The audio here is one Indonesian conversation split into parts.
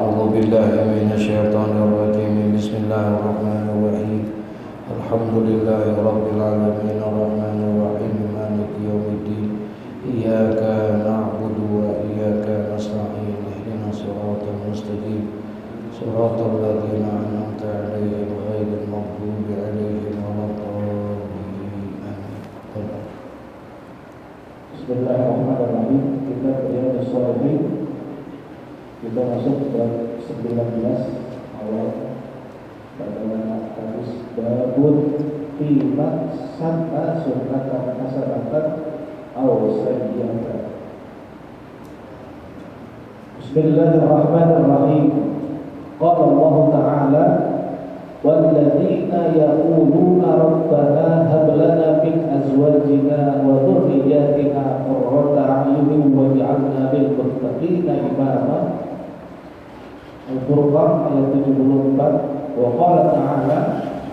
أعوذ بالله من الشيطان الرجيم بسم الله الرحمن الرحيم الحمد لله رب العالمين الرحمن الرحيم مالك يوم الدين إياك نعبد وإياك نستعين اهدنا الصراط المستقيم صراط الذين أنعمت عليهم غير المغضوب عليهم ولا الضالين آمين. Bismillahirrahmanirrahim. Kita Riyadhus Shalihin. Kita masuk bab 19 awal pada hadis babun timan sanna sunnatan hasanatan aw sayyi'atan. Bismillahirrahmanirrahim. Qala Allah Ta'ala walladzina yaquluna rabbana hab lana min azwajina wa dhurriyyatina qurrata a'yunin waj'alna lil muttaqina imama. Al-Furqan ayat 74. Wa qala ta'ala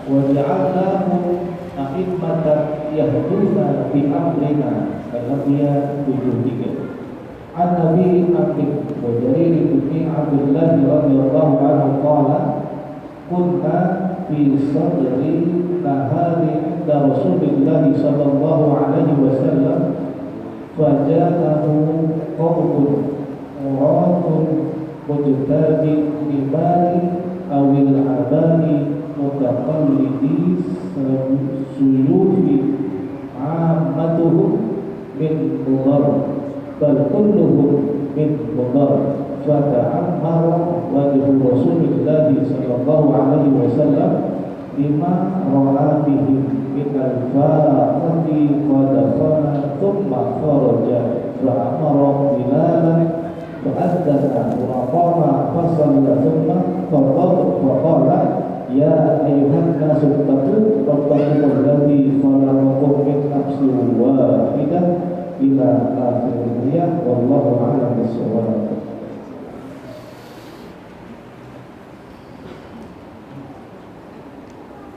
waj'alnahum a'immatan yahduna bi amrina. Al-Anbiya 73. An-Nabi Abi Jarir bin Abdullah radhiyallahu anhu qala kunna fi sadri nahari inda Rasulillah sallallahu alaihi wasallam faja'ahu qawmun muratun mujtabi libani awil abani mutaqallidi suyufi ammatuhum min mudar bal kulluhum min mudar fata'ammara wajhu Rasulillah sallallahu alaihi wasallam lima ra'a bihi min al-fa'ati qad khana thumma kharaja fa'amara bilalan fa'adzana wa qama fasalla thumma faqala ya ayyuhan nasu taqu rabbakum alladhi khalaqakum min nafsin wahidah ila akhirih wallahu a'lam bis-shawab.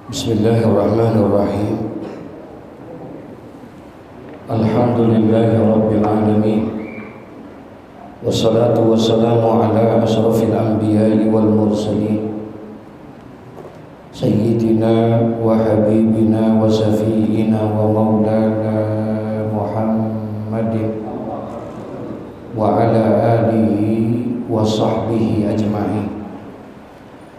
Bismillahirrahmanirrahim. Alhamdulillahi rabbil alamin. Wassalatu wassalamu ala asyrafil anbiya'i wal mursalin sayyidina wa habibina wa safiina wa maulana Muhammadin wa ala alihi wa sahbihi ajma'in.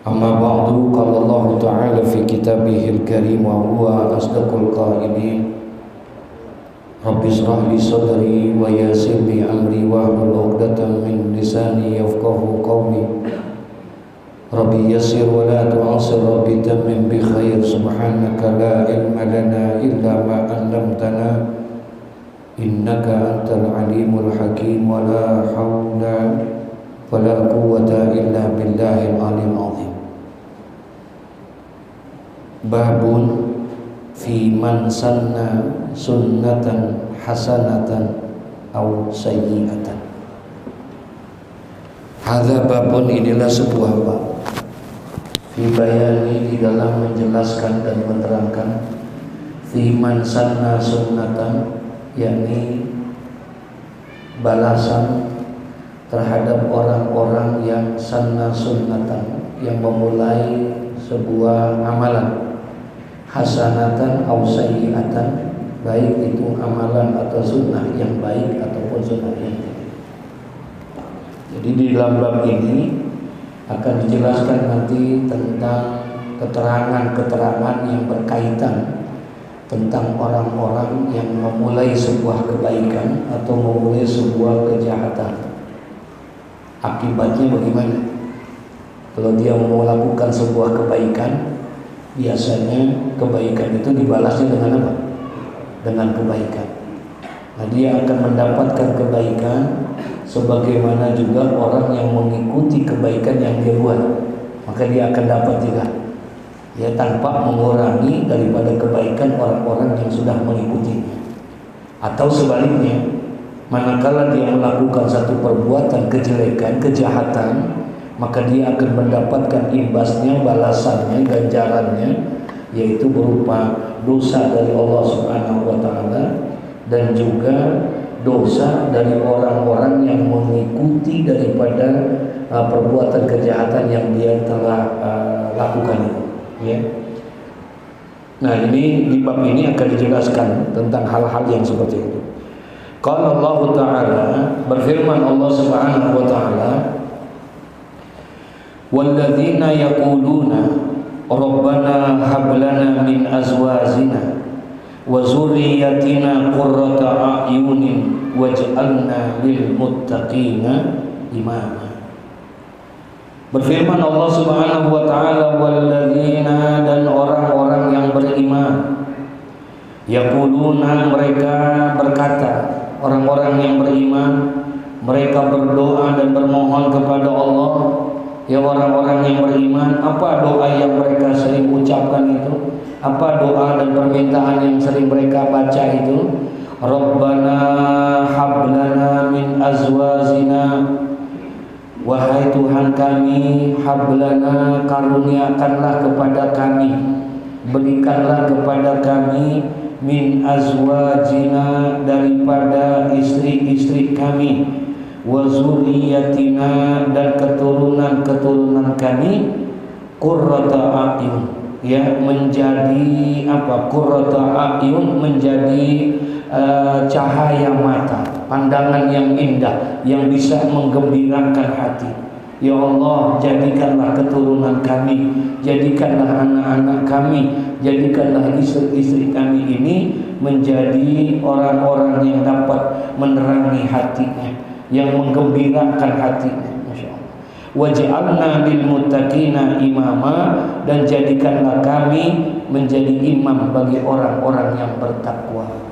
Amma ba'du, qala Allah Ta'ala fi kitabihil karim wa huwa asdaqul qailin. Rabbi shrah li sadri wa yassir li amri wahlul 'uqdatam min lisani yafqahu qawli. Rabbi yassir wa la tu'assir, Rabbi tammim bi khair. Subhanaka la ilma lana illa ma 'allamtana innaka antal alimul hakim. Wa la hawla wa la quwwata illa billahil aliyyil azim. Babun fi man sanna sunnatan hasanatan aw sayyi'atan. Hadza babun, inilah sebuah bab fi bayani, di dalam menjelaskan dan menerangkan fi man sanna sunnatan, yakni balasan terhadap orang-orang yang sanna sunnatan, yang memulai sebuah amalan, hasanatan aw sayyi'atan, baik itu amalan atau sunnah yang baik ataupun sunnah yang tidak. Jadi di dalam bab ini akan dijelaskan nanti tentang keterangan-keterangan yang berkaitan tentang orang-orang yang memulai sebuah kebaikan atau memulai sebuah kejahatan. Akibatnya bagaimana? Kalau dia mau melakukan sebuah kebaikan, biasanya kebaikan itu dibalasnya dengan apa? Dengan kebaikan. Nah, dia akan mendapatkan kebaikan sebagaimana juga orang yang mengikuti kebaikan yang dia buat, maka dia akan dapat juga, ya, tanpa mengurangi daripada kebaikan orang-orang yang sudah mengikutinya. Atau sebaliknya, manakala dia melakukan satu perbuatan kejelekan, kejahatan, maka dia akan mendapatkan imbasnya, balasannya, ganjarannya, yaitu berupa dosa dari Allah Subhanahu wa taala, dan juga dosa dari orang-orang yang mengikuti daripada perbuatan kejahatan yang dia telah lakukan itu, ya. Nah, ini di bab ini akan dijelaskan tentang hal-hal yang seperti itu. Qala Allah Ta'ala, berfirman Allah Subhanahu wa Ta'ala, walladzina yaquluna rabbana hab lana min azwajina wa zurriyyatina qurrata a'yunin waj'alna lil muttaqina imama. Berfirman Allah Subhanahu wa Ta'ala, walladzina, dan orang-orang yang beriman, yaquluna, mereka berkata, orang-orang yang beriman mereka berdoa dan bermohon kepada Allah. Ya, orang-orang yang beriman, apa doa yang mereka sering ucapkan itu? Apa doa dan permintaan yang sering mereka baca itu? Rabbana hablana min azwajina, wahai Tuhan kami, hablana, karuniakanlah kepada kami, berikanlah kepada kami, min azwajina, daripada istri-istri kami, wa zurriyyatina, dan keturunan-keturunan kami, qurrata a'yun, ya, menjadi apa? Qurrata a'yun, menjadi cahaya mata, pandangan yang indah yang bisa menggembirakan hati. Ya Allah, jadikanlah keturunan kami, jadikanlah anak-anak kami, jadikanlah istri-istri kami ini menjadi orang-orang yang dapat menerangi hatinya, yang menggembirakan hatinya. Masya Allah. Waj'alna lil muttaqina imama, dan jadikanlah kami menjadi imam bagi orang-orang yang bertakwa.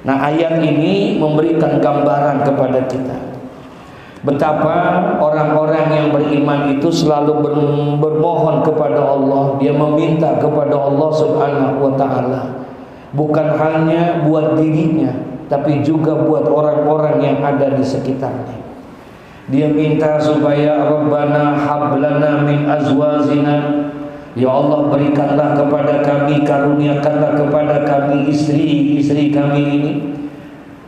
Nah, ayat ini memberikan gambaran kepada kita betapa orang-orang yang beriman itu selalu bermohon kepada Allah. Dia meminta kepada Allah Subhanahu wa Ta'ala, bukan hanya buat dirinya, tapi juga buat orang-orang yang ada di sekitarnya. Dia minta supaya Rabbana hablana min azwajina, ya Allah, berikanlah kepada kami, karuniakanlah kepada kami istri-istri kami ini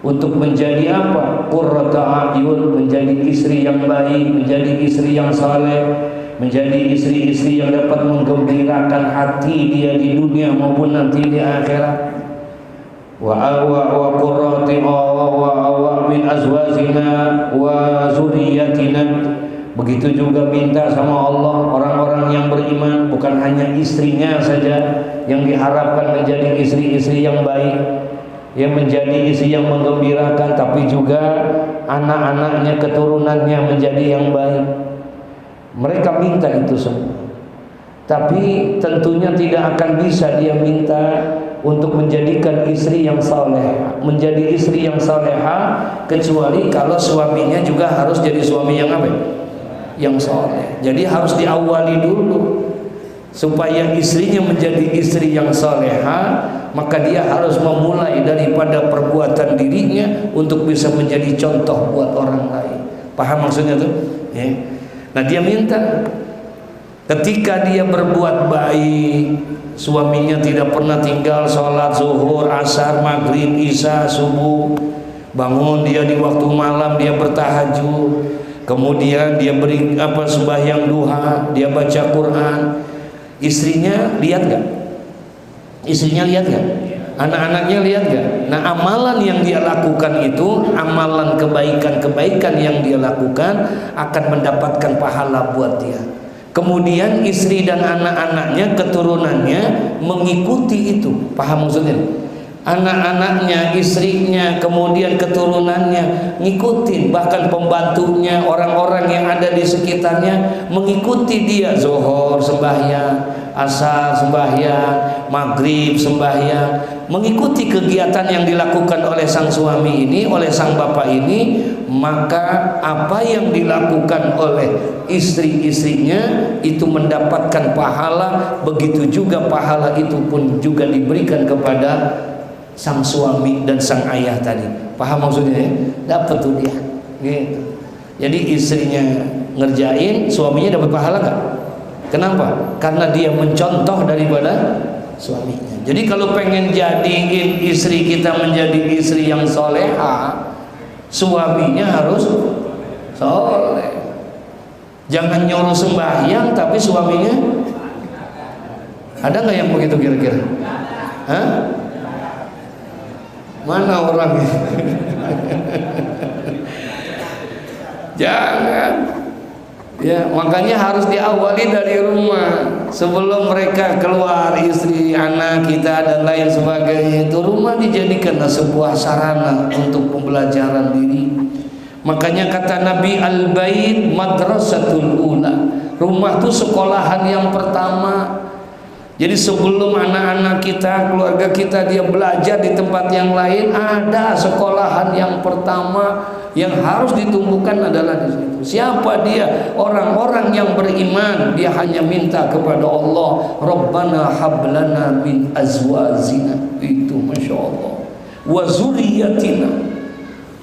untuk menjadi apa? Qurrata a'yun, menjadi istri yang baik, menjadi istri yang saleh, menjadi istri-istri yang dapat menggembirakan hati dia di dunia maupun nanti di akhirat. Wa qurrati wa min azwajina wa zurriyyatina. Begitu juga minta sama Allah, orang-orang yang beriman bukan hanya istrinya saja yang diharapkan menjadi istri-istri yang baik, yang menjadi istri yang menggembirakan, tapi juga anak-anaknya, keturunannya menjadi yang baik. Mereka minta itu semua, tapi tentunya tidak akan bisa dia minta untuk menjadikan istri yang saleh, menjadi istri yang saleha, kecuali kalau suaminya juga harus jadi suami yang apa? Yang saleh. Jadi harus diawali dulu supaya istrinya menjadi istri yang saleha, maka dia harus memulai daripada perbuatan dirinya untuk bisa menjadi contoh buat orang lain. Paham maksudnya tuh? Ya. Nah, dia minta ketika dia berbuat baik, suaminya tidak pernah tinggal sholat zuhur, asar, maghrib, isya, subuh, bangun dia di waktu malam, dia bertahajud, kemudian dia beri sembahyang duha, dia baca Quran. Istrinya lihat gak? Istrinya lihat gak? Anak-anaknya lihat gak? Nah, amalan yang dia lakukan itu, amalan kebaikan-kebaikan yang dia lakukan akan mendapatkan pahala buat dia. Kemudian istri dan anak-anaknya, keturunannya mengikuti itu. Paham maksudnya? Anak-anaknya, istrinya, kemudian keturunannya ngikutin, bahkan pembantunya, orang-orang yang ada di sekitarnya mengikuti dia. Zuhur sembahyang, asar sembahyang, maghrib sembahyang, mengikuti kegiatan yang dilakukan oleh sang suami ini, oleh sang bapak ini. Maka apa yang dilakukan oleh istri-istrinya itu mendapatkan pahala. Begitu juga pahala itu pun juga diberikan kepada sang suami dan sang ayah tadi. Paham maksudnya ya? Dapat tuh dia gitu. Jadi istrinya ngerjain, suaminya dapat pahala gak? Kenapa? Karena dia mencontoh daripada suaminya. Jadi kalau pengen jadiin istri kita menjadi istri yang soleha, suaminya harus soleh. Jangan nyuruh sembahyang tapi suaminya, ada nggak yang begitu kira-kira? Hah? Mana orangnya? Jangan. Ya, makanya harus diawali dari rumah. Sebelum mereka keluar, istri, anak kita dan lain sebagainya, itu rumah dijadikanlah sebuah sarana untuk pembelajaran diri. Makanya kata Nabi, al-bait madrasatul ula. Rumah itu sekolahan yang pertama. Jadi sebelum anak-anak kita, keluarga kita dia belajar di tempat yang lain, ada sekolahan yang pertama yang harus ditumbuhkan adalah di situ. Siapa dia? Orang-orang yang beriman. Dia hanya minta kepada Allah, Rabbana hablana min azwazina. Itu Masya Allah. Wa zuriyatina.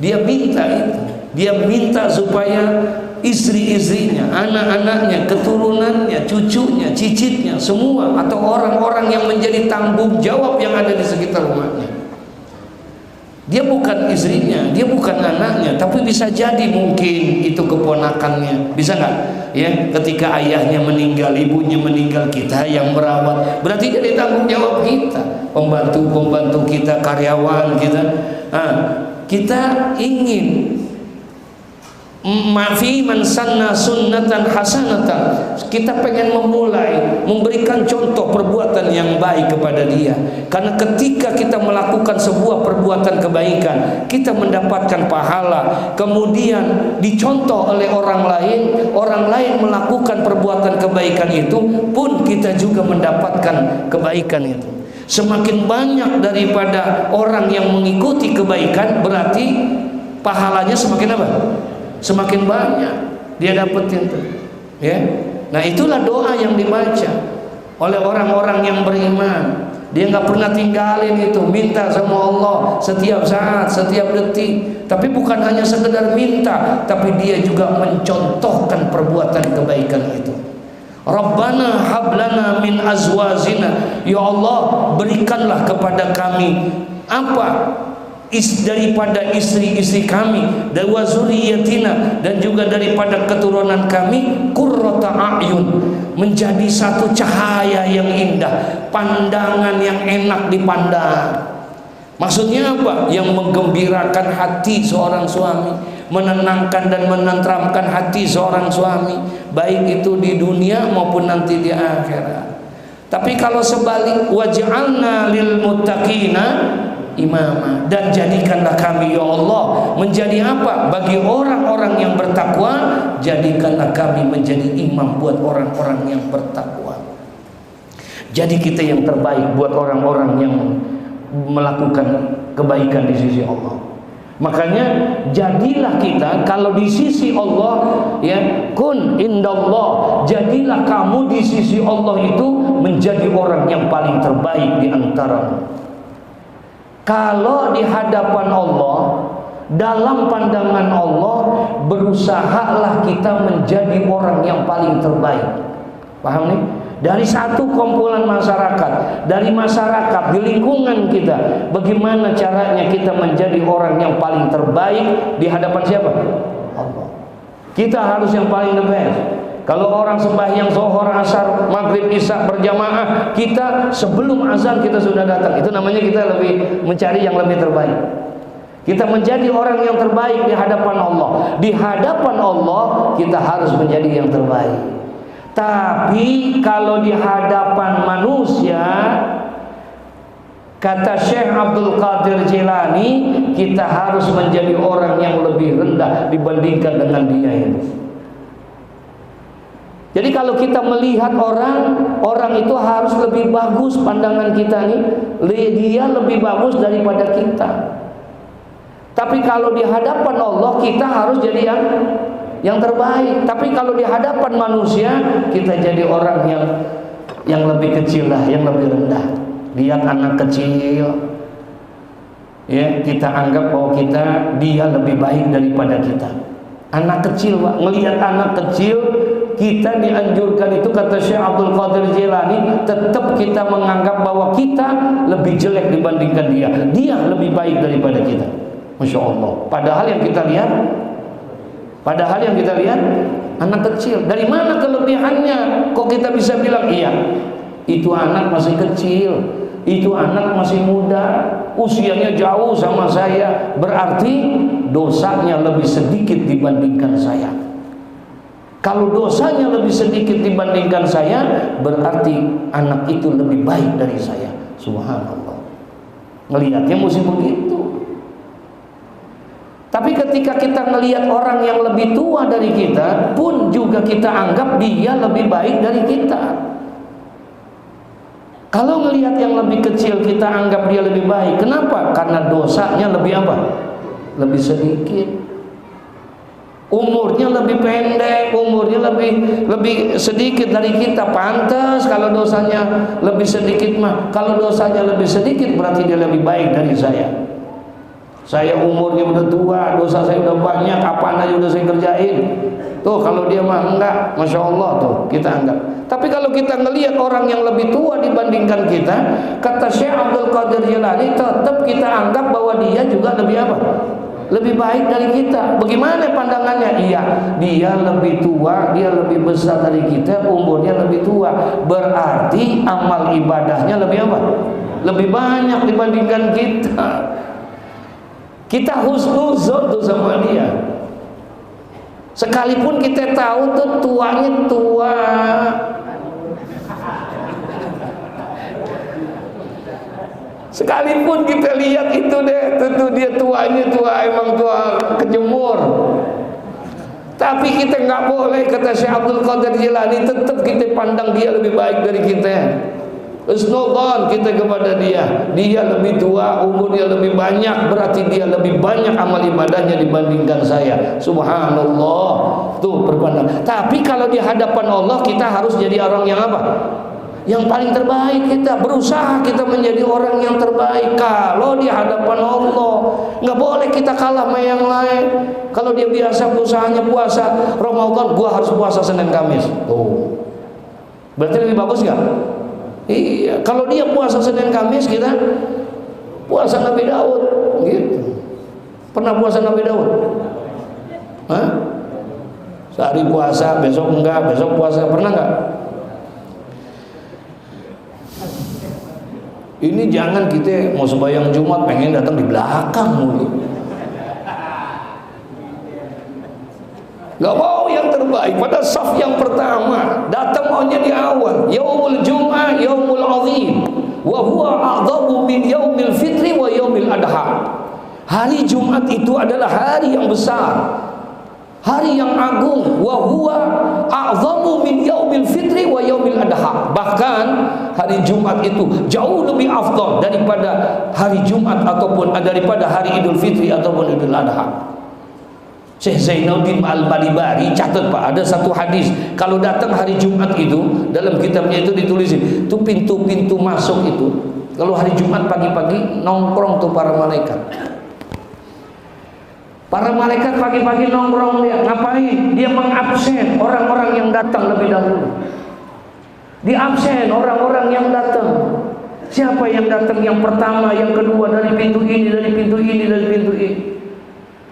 Dia minta itu. Dia minta supaya istri-istrinya, anak-anaknya, keturunannya, cucunya, cicitnya, semua atau orang-orang yang menjadi tanggung jawab yang ada di sekitar rumahnya. Dia bukan istrinya, dia bukan anaknya, tapi bisa jadi mungkin itu keponakannya. Bisa nggak? Ya, ketika ayahnya meninggal, ibunya meninggal, kita yang merawat. Berarti jadi tanggung jawab kita, pembantu-pembantu kita, karyawan kita. Nah, kita ingin Mafi man sanna sunnatan hasanatan. Kita pengen memulai memberikan contoh perbuatan yang baik kepada dia. Karena ketika kita melakukan sebuah perbuatan kebaikan, kita mendapatkan pahala. Kemudian dicontoh oleh orang lain melakukan perbuatan kebaikan itu pun kita juga mendapatkan kebaikan itu. Semakin banyak daripada orang yang mengikuti kebaikan, berarti pahalanya semakin apa? Semakin banyak dia dapetin tuh, ya. Nah itulah doa yang dibaca oleh orang-orang yang beriman. Dia nggak pernah tinggalin itu, minta sama Allah setiap saat, setiap detik. Tapi bukan hanya sekedar minta, tapi dia juga mencontohkan perbuatan kebaikan itu. Rabbana hablana min azwazina. Ya Allah, berikanlah kepada kami apa? Daripada istri-istri kami, dan wazuriyatina, dan juga daripada keturunan kami, qurrata a'yun, menjadi satu cahaya yang indah, pandangan yang enak dipandang. Maksudnya apa? Yang menggembirakan hati seorang suami, menenangkan dan menenteramkan hati seorang suami, baik itu di dunia maupun nanti di akhirat. Tapi kalau sebalik, waj'alna lil muttaqina imama, dan jadikanlah kami ya Allah menjadi apa? Bagi orang-orang yang bertakwa, jadikanlah kami menjadi imam buat orang-orang yang bertakwa. Jadi kita yang terbaik buat orang-orang yang melakukan kebaikan di sisi Allah. Makanya jadilah kita kalau di sisi Allah, ya, kun indallah, jadilah kamu di sisi Allah itu menjadi orang yang paling terbaik di antaramu. Kalau di hadapan Allah, dalam pandangan Allah, berusahalah kita menjadi orang yang paling terbaik. Paham nih? Dari satu kumpulan masyarakat, dari masyarakat di lingkungan kita, bagaimana caranya kita menjadi orang yang paling terbaik di hadapan siapa? Allah. Kita harus yang paling the best. Kalau orang sembahyang zuhur, asar, maghrib, isya berjamaah, kita sebelum azan kita sudah datang. Itu namanya kita lebih mencari yang lebih terbaik. Kita menjadi orang yang terbaik di hadapan Allah. Di hadapan Allah kita harus menjadi yang terbaik. Tapi kalau di hadapan manusia, kata Syekh Abdul Qadir Jilani, kita harus menjadi orang yang lebih rendah dibandingkan dengan dia itu. Jadi kalau kita melihat orang itu harus lebih bagus pandangan kita nih, dia lebih bagus daripada kita. Tapi kalau di hadapan Allah kita harus jadi yang terbaik. Tapi kalau di hadapan manusia kita jadi orang yang lebih kecil lah, yang lebih rendah. Lihat anak kecil, ya, kita anggap bahwa dia lebih baik daripada kita. Anak kecil, Pak, ngelihat anak kecil kita dianjurkan itu, kata Syekh Abdul Qadir Jilani, tetap kita menganggap bahwa kita lebih jelek dibandingkan dia. Dia lebih baik daripada kita. Masya Allah. Padahal yang kita lihat anak kecil. Dari mana kelebihannya? Kok kita bisa bilang iya? Itu anak masih kecil, itu anak masih muda, usianya jauh sama saya, berarti dosanya lebih sedikit dibandingkan saya. Kalau dosanya lebih sedikit dibandingkan saya, berarti anak itu lebih baik dari saya. Subhanallah. Ngelihatnya mesti begitu. Tapi ketika kita ngelihat orang yang lebih tua dari kita, pun juga kita anggap dia lebih baik dari kita. Kalau ngelihat yang lebih kecil, kita anggap dia lebih baik. Kenapa? Karena dosanya lebih apa? Lebih sedikit. Umurnya lebih pendek, umurnya lebih sedikit dari kita. Pantas kalau dosanya lebih sedikit mah. Kalau dosanya lebih sedikit berarti dia lebih baik dari saya. Saya umurnya udah tua, dosa saya udah banyak, apaan aja udah saya kerjain. Tuh kalau dia mah enggak, Masya Allah tuh kita anggap. Tapi kalau kita ngelihat orang yang lebih tua dibandingkan kita, kata Syekh Abdul Qadir Jilani, tetap kita anggap bahwa dia juga lebih apa? Lebih baik dari kita. Bagaimana pandangannya? Iya, dia lebih tua, dia lebih besar dari kita, umurnya lebih tua. Berarti amal ibadahnya lebih apa? Lebih banyak dibandingkan kita. Kita husnuzon tuh sama dia. Sekalipun kita tahu tuh tuanya tua, sekalipun kita lihat itu deh, tentu dia tuanya tua, emang tua kejemur. Tapi kita nggak boleh, kata Syekh Abdul Qadir Jilani, tetap kita pandang dia lebih baik dari kita. Husnudzon kita kepada dia. Dia lebih tua, umurnya lebih banyak, berarti dia lebih banyak amal ibadahnya dibandingkan saya. Subhanallah. Tuh perbandingan. Tapi kalau di hadapan Allah kita harus jadi orang yang apa? Yang paling terbaik. Kita berusaha kita menjadi orang yang terbaik. Kalau di hadapan Allah, nggak boleh kita kalah sama yang lain. Kalau dia biasa usahanya puasa Ramadan, gua harus puasa Senin Kamis. Tuh. Berarti lebih bagus nggak? Iya, kalau dia puasa Senin Kamis, kita puasa Nabi Daud, gitu. Pernah puasa Nabi Daud? Hah? Sehari puasa, besok enggak, besok puasa, pernah enggak? Ini jangan kita mau sembahyang Jumat pengen datang di belakang mulu. Gak mau yang terbaik pada saf yang pertama, datang maunya di awal. Yaumul Jum'ah yaumul azim wa huwa a'dhamu min yaumil fitri wa yaumil adha. Hari Jumat itu adalah hari yang besar, hari yang agung. Wa huwa a'dhamu min yaumil fitri wa yaumil adha. Bahkan hari Jumat itu jauh lebih afdal daripada hari Jumat ataupun daripada hari Idul Fitri ataupun Idul Adha. Syekh Zainuddin Al-Balibari catat Pak, ada satu hadis, kalau datang hari Jumat itu, dalam kitabnya itu ditulisin, itu pintu-pintu masuk itu, kalau hari Jumat pagi-pagi nongkrong tuh para malaikat. Para malaikat pagi-pagi nongkrong, dia ngapain? Dia mengabsen orang-orang yang datang lebih dahulu. Diabsen orang-orang yang datang. Siapa yang datang yang pertama, yang kedua, dari pintu ini, dari pintu ini, dari pintu ini.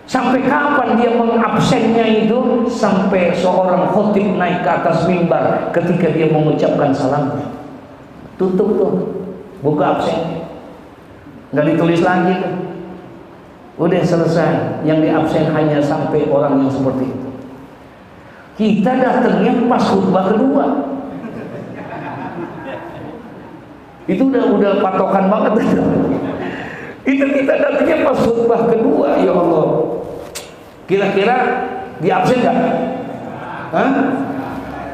Sampai kapan dia mengabsennya itu? Sampai seorang khotib naik ke atas mimbar ketika dia mengucapkan salamnya. Tutup tuh, buka absennya, nggak ditulis lagi tuh. Udah selesai. Yang diabsen hanya sampai orang yang seperti itu. Kita datangnya pas khutbah kedua. Itu udah patokan banget. Itu kita datangnya pas khutbah kedua. Ya Allah, kira-kira diabsen nggak? Hah?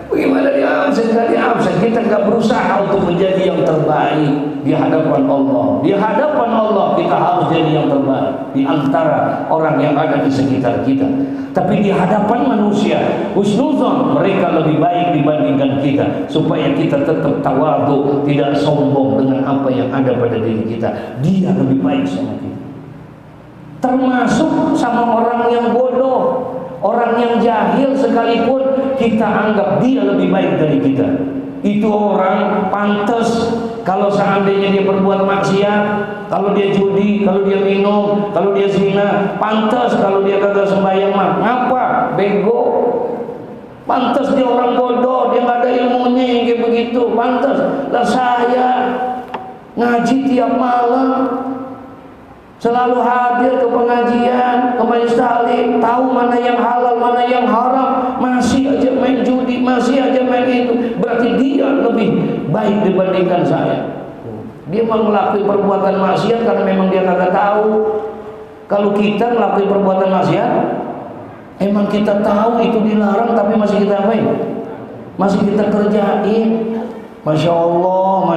Bagaimana diabsen? Nggak diabsen. Kita nggak berusaha untuk menjadi yang terbaik di hadapan Allah. Di hadapan Allah kita harus jadi yang terbaik di antara orang yang ada di sekitar kita. Tapi di hadapan manusia, husnuzon, mereka lebih baik dibandingkan kita, supaya kita tetap tawadhu, tidak sombong dengan apa yang ada pada diri kita. Dia lebih baik sama kita. Termasuk sama orang yang bodoh. Orang yang jahil sekalipun kita anggap dia lebih baik dari kita. Itu orang pantas kalau seandainya dia berbuat maksiat, kalau dia judi, kalau dia minum, kalau dia zina, pantas kalau dia kagak sembahyang mah. Ngapa? Bego. Pantas dia orang bodoh, dia nggak ada ilmunya yang kayak begitu. Pantas. Lah saya ngaji tiap malam, selalu hadir ke pengajian, ke majelis taklim, tahu mana yang halal, mana yang haram, masih aja main judi, masih aja main itu. Berarti dia lebih baik dibandingkan saya. Dia mau melakukan perbuatan maksiat karena memang dia kagak tahu. Kalau kita melakukan perbuatan maksiat, emang kita tahu itu dilarang, tapi masih kita apain? Masih kita kerjain. Masya Allah,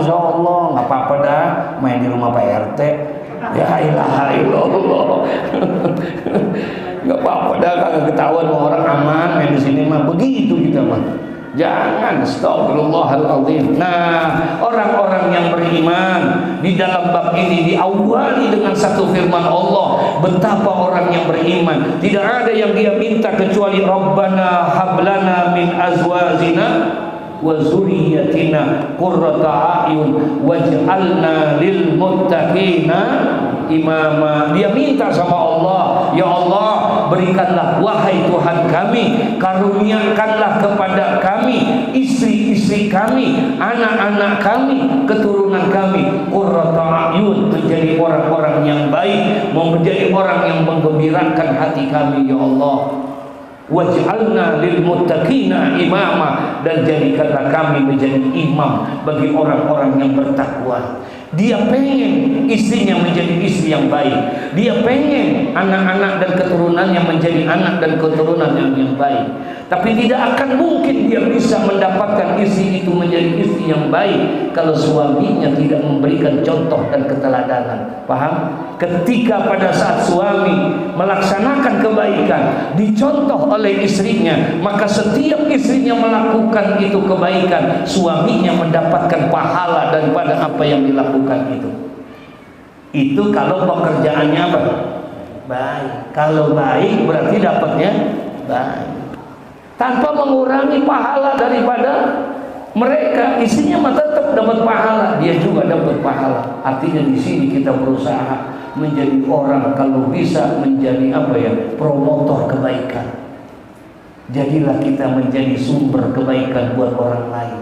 nggak apa-apa dah, main di rumah Pak RT. Ya ilaha illallah. Nggak apa-apa dah, kagak ketahuan mau orang, aman main di sini mah. Begitu kita mah. Jangan, astagfirullahaladzim. Nah, orang-orang yang beriman di dalam bab ini diawali dengan satu firman Allah. Betapa orang yang beriman tidak ada yang dia minta kecuali Rabbana hablana min azwajina wa zurriyyatina qurrata a'yun waj'alna lil muttaqina imama. Dia minta sama Allah, ya Allah, berikanlah wahai Tuhan kami, karuniakanlah kepada kami istri-istri kami, anak-anak kami, keturunan kami, qurrata a'yun, menjadi orang-orang yang baik, menjadi orang yang menggembirakan hati kami, ya Allah. Waj'alna lil muttaqina imama, dan jadikanlah kami menjadi imam bagi orang-orang yang bertakwa. Dia pengen istrinya menjadi istri yang baik. Dia pengen anak-anak dan keturunannya menjadi anak dan keturunan yang baik. Tapi tidak akan mungkin dia bisa mendapatkan istri itu menjadi istri yang baik kalau suaminya tidak memberikan contoh dan keteladanan. Paham? Ketika pada saat suami melaksanakan kebaikan dicontoh oleh istrinya, maka setiap istrinya melakukan itu kebaikan, suaminya mendapatkan pahala daripada apa yang dilakukan itu. Itu kalau pekerjaannya apa? Baik. Kalau baik berarti dapatnya baik, tanpa mengurangi pahala daripada mereka. Istrinya mah tetap dapat pahala, dia juga dapat pahala. Artinya di sini kita berusaha menjadi orang, kalau bisa menjadi apa ya, promotor kebaikan. Jadilah kita menjadi sumber kebaikan buat orang lain,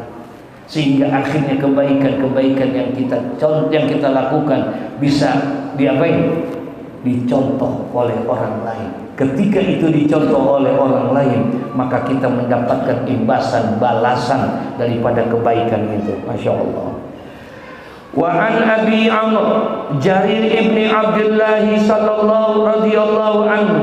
sehingga akhirnya kebaikan-kebaikan yang kita lakukan bisa diapain? Dicontoh oleh orang lain. Ketika itu dicontoh oleh orang lain, maka kita mendapatkan imbasan, balasan daripada kebaikan itu. Masya Allah. Wa an Abi Amr Jarir ibni Abdullah sallallahu radhiyallahu anhu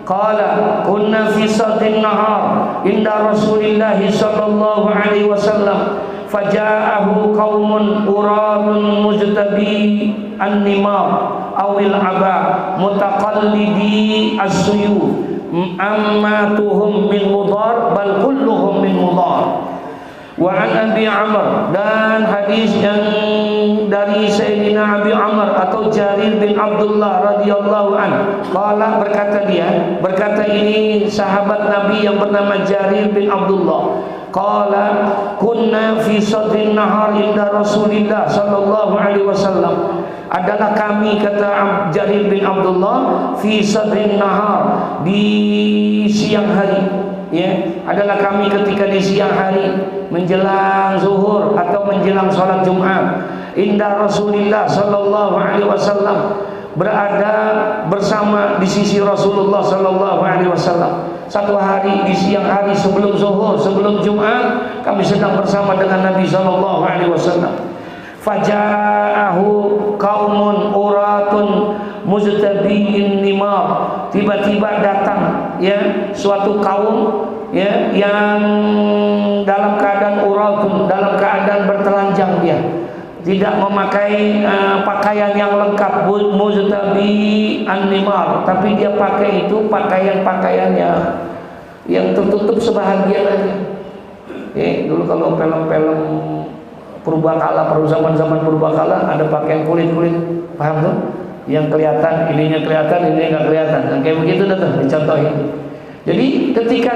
qala kunna fi sadin nahar inda Rasulillah sallallahu alaihi wasallam faja'ahu qaumun uradun mujtabi an-nimar awil aba mutaqallidi as-suyuf ammatuhum min mudar bal kulluhum min mudar. Wa an Abi Amr, dan hadis yang dari Sayyidina Abi Amr atau Jarir bin Abdullah radhiyallahu an, qala, berkata ini sahabat Nabi yang bernama Jarir bin Abdullah, qala kunna fi sadrin nahar inda Rasulillah sallallahu alaihi wasallam, adalah kami, kata Jarir bin Abdullah, fi sadrin nahar, di siang hari, ya, adalah kami ketika di siang hari menjelang zuhur atau menjelang sholat Jumat, inda Rasulillah sallallahu alaihi wasallam, berada bersama di sisi Rasulullah sallallahu alaihi wasallam. Satu hari di siang hari sebelum zuhur, sebelum Jumat, kami sedang bersama dengan Nabi sallallahu alaihi wasallam. Faja'ahu qaumun uratun mujtabiin nimar, tiba-tiba datang, ya, suatu kaum, ya, yang dalam keadaan uratun, dalam keadaan bertelanjang, dia tidak memakai pakaian yang lengkap, mujtabi an-nimar, tapi dia pakai itu pakaian-pakaiannya yang tertutup sebahagian aja. Dulu kalau film-film purbakala, pada zaman-zaman purbakala ada pakaian kulit-kulit, paham tuh? Yang kelihatan, ininya kelihatan, ininya nggak kelihatan. Dan kayak begitu dah tuh dicontohin. Jadi ketika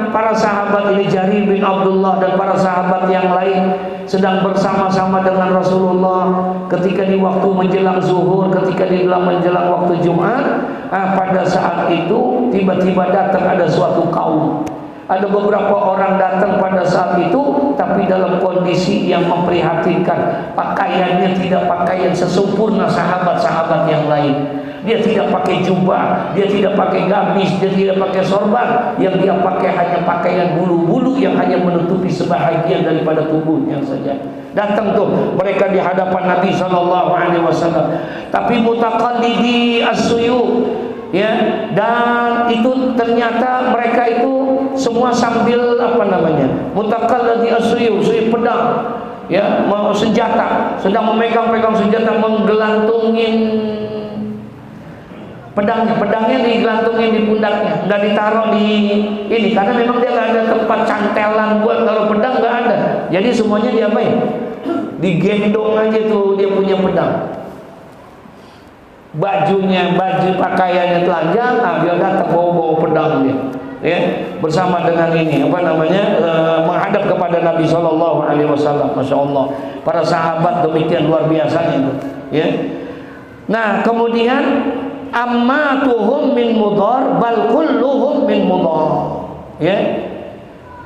para sahabat ini, Jarir bin Abdullah dan para sahabat yang lain sedang bersama-sama dengan Rasulullah ketika di waktu menjelang zuhur, ketika di menjelang waktu Jumat, pada saat itu tiba-tiba datang ada suatu kaum. Ada beberapa orang datang pada saat itu, tapi dalam kondisi yang memprihatinkan. Pakaiannya tidak pakaian sesempurna sahabat-sahabat yang lain. Dia tidak pakai jubah, dia tidak pakai gamis, dia tidak pakai sorban. Yang dia pakai hanya pakaian bulu-bulu yang hanya menutupi sebahagian daripada tubuhnya saja. Datang tuh mereka di hadapan Nabi SAW. Tapi mutaqallidi as-suyuf, ya, dan itu ternyata mereka itu semua sambil mutaqallidi as-suyuf, suyuf pedang, ya, senjata, sedang memegang senjata, menggelantungin pedangnya digantungin di pundaknya, nggak ditaruh di ini, karena memang dia nggak ada tempat cantelan buat taruh pedang, nggak ada. Jadi semuanya diapain? Digendong aja tuh dia punya pedang. Baju pakaiannya telanjang, dia datang bawa pedang dia, ya, bersama dengan ini menghadap kepada Nabi SAW. Masya Allah, para sahabat demikian luar biasanya itu, ya. Nah kemudian ammatuhum min mudhar bal kulluhum min mudhar, ya,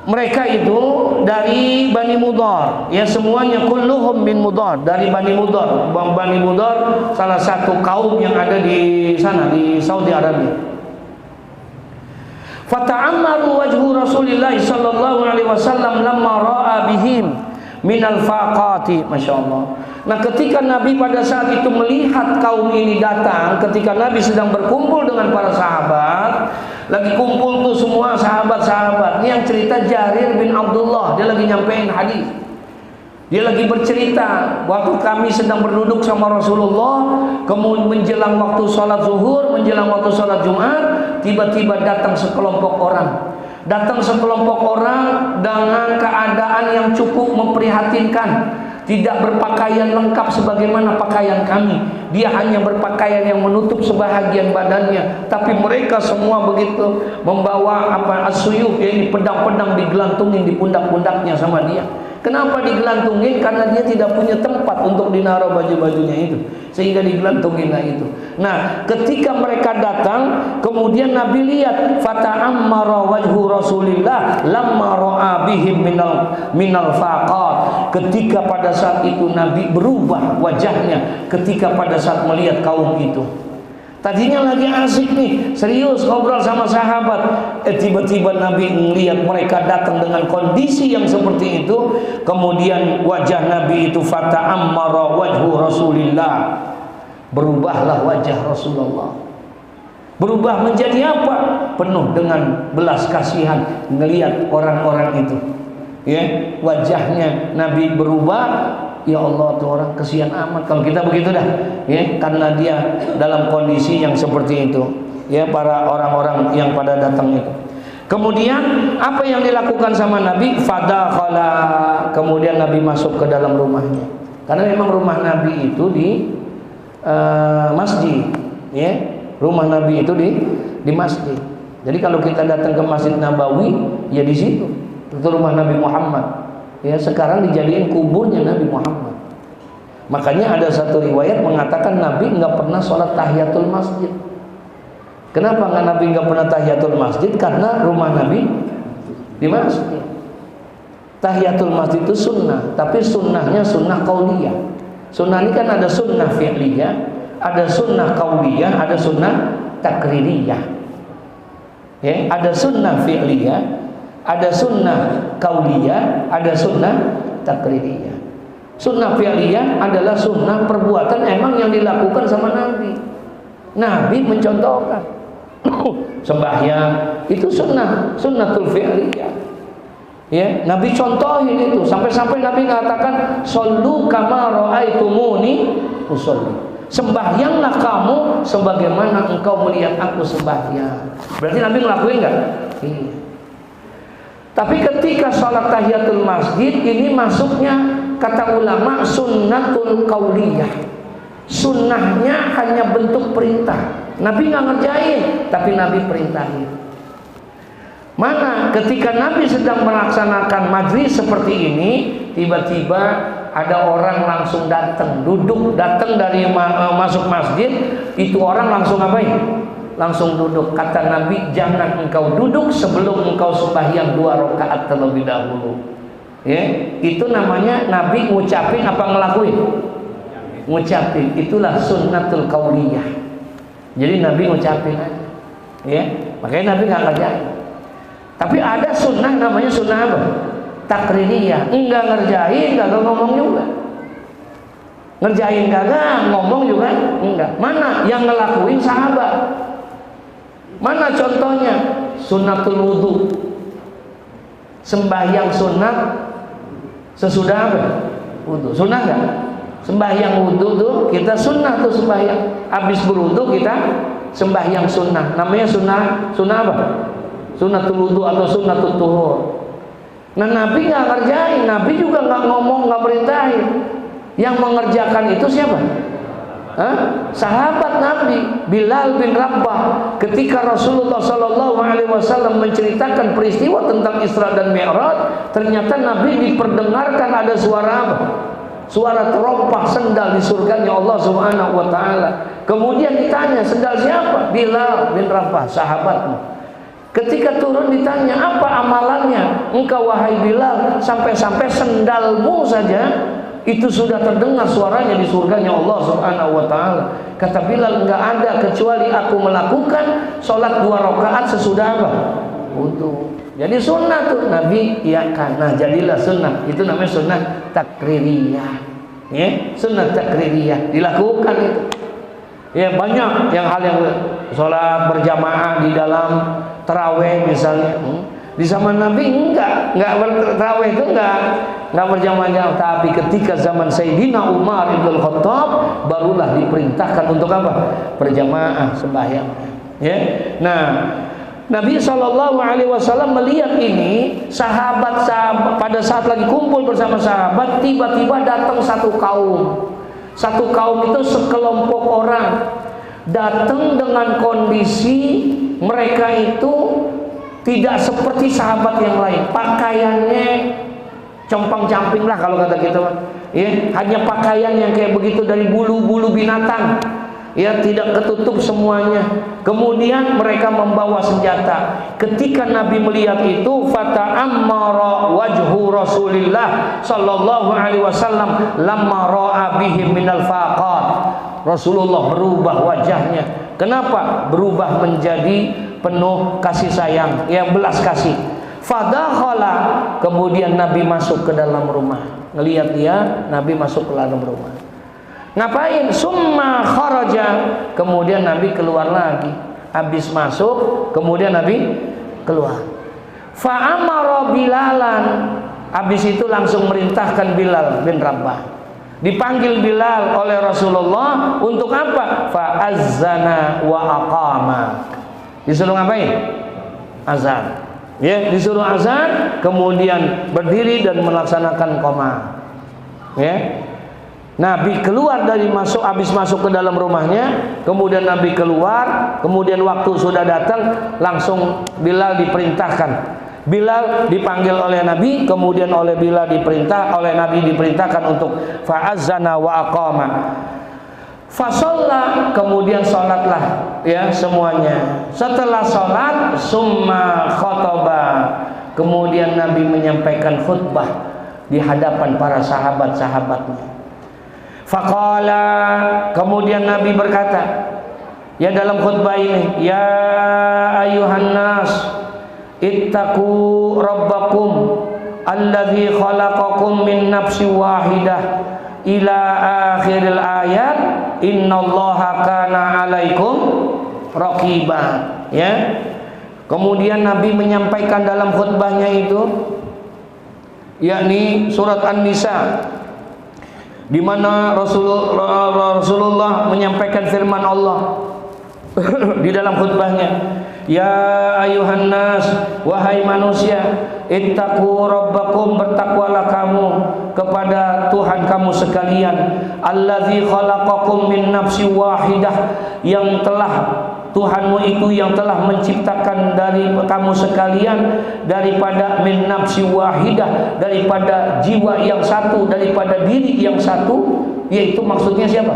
mereka itu dari Bani Mudhar, ya, semuanya kulluhum min mudhar, dari Bani Mudhar. Bani Mudhar salah satu kaum yang ada di sana di Saudi Arabia. Fata'ammaru wajhu Rasulillah sallallahu alaihi wasallam lamma ra'a bihim minal faqati. Masya Allah. Nah ketika Nabi pada saat itu melihat kaum ini datang, ketika Nabi sedang berkumpul dengan para sahabat, lagi kumpul tuh semua sahabat-sahabat. Ini yang cerita Jarir bin Abdullah, dia lagi nyampein hadis. Dia lagi bercerita, waktu kami sedang berduduk sama Rasulullah, kemudian menjelang waktu sholat zuhur, menjelang waktu sholat Jumat, tiba-tiba datang sekelompok orang. Datang sekelompok orang dengan keadaan yang cukup memprihatinkan. Tidak berpakaian lengkap sebagaimana pakaian kami. Dia hanya berpakaian yang menutup sebahagian badannya. Tapi mereka semua begitu membawa as-suyuf, yaitu pedang-pedang digelantungin di pundak-pundaknya sama dia. Kenapa digelantungin? Karena dia tidak punya tempat untuk dinaruh baju-bajunya itu, sehingga digelantunginlah itu. Nah, ketika mereka datang, kemudian Nabi lihat fata'ammara wajhu Rasulillah lamma ra'a bihim minal faqat. Ketika pada saat itu Nabi berubah wajahnya ketika pada saat melihat kaum itu. Tadinya lagi asik nih, serius ngobrol sama sahabat. Tiba-tiba Nabi melihat mereka datang dengan kondisi yang seperti itu. Kemudian wajah Nabi itu fata'ammara wajhu Rasulillah. Berubahlah wajah Rasulullah. Berubah menjadi apa? Penuh dengan belas kasihan melihat orang-orang itu. Ya, wajahnya Nabi berubah. Ya Allah, tuh orang kesian amat kalau kita begitu dah, ya, karena dia dalam kondisi yang seperti itu, ya, para orang-orang yang pada datang itu. Kemudian apa yang dilakukan sama Nabi? Fadakhala, kemudian Nabi masuk ke dalam rumahnya, karena memang rumah Nabi itu di masjid, ya, rumah Nabi itu di masjid. Jadi kalau kita datang ke Masjid Nabawi, ya di situ, itu rumah Nabi Muhammad. Ya, sekarang dijadiin kuburnya Nabi Muhammad. Makanya ada satu riwayat mengatakan Nabi nggak pernah sholat tahiyatul masjid. Kenapa Nabi nggak pernah tahiyatul masjid? Karena rumah Nabi di masjid. Tahiyatul masjid itu sunnah, tapi sunnahnya sunnah qauliyah. Sunnah ini kan ada sunnah fi'liyah, ada sunnah qauliyah, ada sunnah takririyah. Ya, ada sunnah fi'liyah, ada sunnah qauliyah, ada sunnah takririyah. Sunnah fi'liyah adalah sunnah perbuatan emang yang dilakukan sama Nabi. Nabi mencontohkan. Sembahyang itu sunnatul fi'liyah. Ya, Nabi contohin itu sampai-sampai Nabi mengatakan shollu kama ra'aitumuni usolli. Sembahyanglah kamu sebagaimana engkau melihat aku sembahyang. Berarti Nabi ngelakuin enggak? Iya. Tapi ketika sholat tahiyatul masjid ini masuknya, kata ulama, sunnatul qauliyah. Sunnahnya hanya bentuk perintah. Nabi nggak ngerjain, tapi Nabi perintahin. Mana ketika Nabi sedang melaksanakan majlis seperti ini, tiba-tiba ada orang langsung datang, datang dari masuk masjid, itu orang langsung ngapain? Langsung duduk. Kata Nabi, jangan engkau duduk sebelum engkau sembahyang 2 rakaat terlebih dahulu. Ya, itu namanya Nabi ngucapin apa ngelakuin? Ngucapin. Itulah sunnatul qauliyah. Jadi Nabi ngucapin aja. Ya, makanya Nabi nggak kerjain. Tapi ada sunnah namanya sunnah apa? Takririyah. Enggak ngerjain, kagak ngomong juga. Ngerjain kagak, ngomong juga enggak. Mana yang ngelakuin sahabat? Mana contohnya? Sunnatul wudu. Sembahyang sunat sesudah apa? Wudu. Sunnah enggak? Sembahyang wudu tuh kita sunnah tuh sembahyang. Habis berwudu kita sembahyang sunnah. Namanya sunnah apa? Sunnatul wudu atau sunnatul tuhur. Nah, Nabi nggak ngerjain, Nabi juga nggak ngomong, nggak perintahin. Yang mengerjakan itu siapa? Sahabat Nabi, Bilal bin Rabah. Ketika Rasulullah SAW menceritakan peristiwa tentang Isra dan Mi'raj, ternyata Nabi diperdengarkan ada suara apa? Suara terompah sendal di surganya Allah Subhanahu wa Ta'ala. Kemudian ditanya, sendal siapa? Bilal bin Rabah, sahabatmu. Ketika turun ditanya, apa amalannya engkau wahai Bilal, sampai-sampai sendalmu saja itu sudah terdengar suaranya di surganya Allah Subhanahu wa Ta'ala. Kata Bilal, enggak ada kecuali aku melakukan sholat 2 rakaat sesudah apa? Wudu. Jadi sunnah tuh Nabi iakan. Nah, jadilah sunnah. Itu namanya sunnah takririyah. Ya, sunnah takririyah dilakukan itu. Ya, banyak yang hal yang sholat berjamaah di dalam tarawih misalnya. Di zaman Nabi enggak tarawih itu enggak berjamaah, tapi ketika zaman Sayyidina Umar ibn Khattab barulah diperintahkan untuk apa? Berjamaah sembahyang. Ya. Nah, Nabi SAW melihat ini, sahabat pada saat lagi kumpul bersama sahabat, tiba-tiba datang satu kaum. Satu kaum itu sekelompok orang datang dengan kondisi mereka itu tidak seperti sahabat yang lain. Pakaiannya compang-camping lah kalau kata kita, ya, hanya pakaian yang kayak begitu dari bulu-bulu binatang. Ya, tidak ketutup semuanya. Kemudian mereka membawa senjata. Ketika Nabi melihat itu, fata'ammara wajhu Rasulillah sallallahu alaihi wasallam lamma ra'a bihim minal faqat. Rasulullah berubah wajahnya. Kenapa? Berubah menjadi penuh kasih sayang, ya, belas kasih. Fadakhala, kemudian Nabi masuk ke dalam rumah. Ngelihat dia, Nabi masuk ke dalam rumah. Ngapain? Summa kharaja, kemudian Nabi keluar lagi. Habis masuk, kemudian Nabi keluar. Fa'amara Bilalan, habis itu langsung merintahkan Bilal bin Rabah. Dipanggil Bilal oleh Rasulullah untuk apa? Fa'azzana wa aqama. Disuruh ngapain? Azan. Ya, disuruh azan, kemudian berdiri dan melaksanakan qoma. Ya. Nabi keluar dari habis masuk ke dalam rumahnya, kemudian Nabi keluar, kemudian waktu sudah datang, langsung Bilal diperintahkan. Bilal dipanggil oleh Nabi, kemudian oleh Nabi diperintahkan untuk fa'azzana wa aqama. Fasalla, kemudian sholatlah, ya, semuanya. Setelah sholat, summa khotoba, kemudian Nabi menyampaikan khutbah di hadapan para sahabat-sahabatnya. Faqala, kemudian Nabi berkata, ya, dalam khutbah ini, ya ayuhan nas, ittaqu rabbakum alladzi khalaqakum min nafsin wahidah ila akhiril ayat, innallaha kana alaikum raqiba. Ya. Kemudian Nabi menyampaikan dalam khutbahnya itu, yakni surat An-Nisa, di mana Rasulullah menyampaikan firman Allah di dalam khutbahnya, ya ayuhan nas, wahai manusia, ittaqu rabbakum, bertakwalah kamu kepada Tuhan kamu sekalian, allazi khalaqakum min nafsin wahidah, yang telah Tuhanmu itu yang telah menciptakan dari kamu sekalian daripada min nafsi wahidah, daripada jiwa yang satu, daripada diri yang satu, yaitu maksudnya siapa?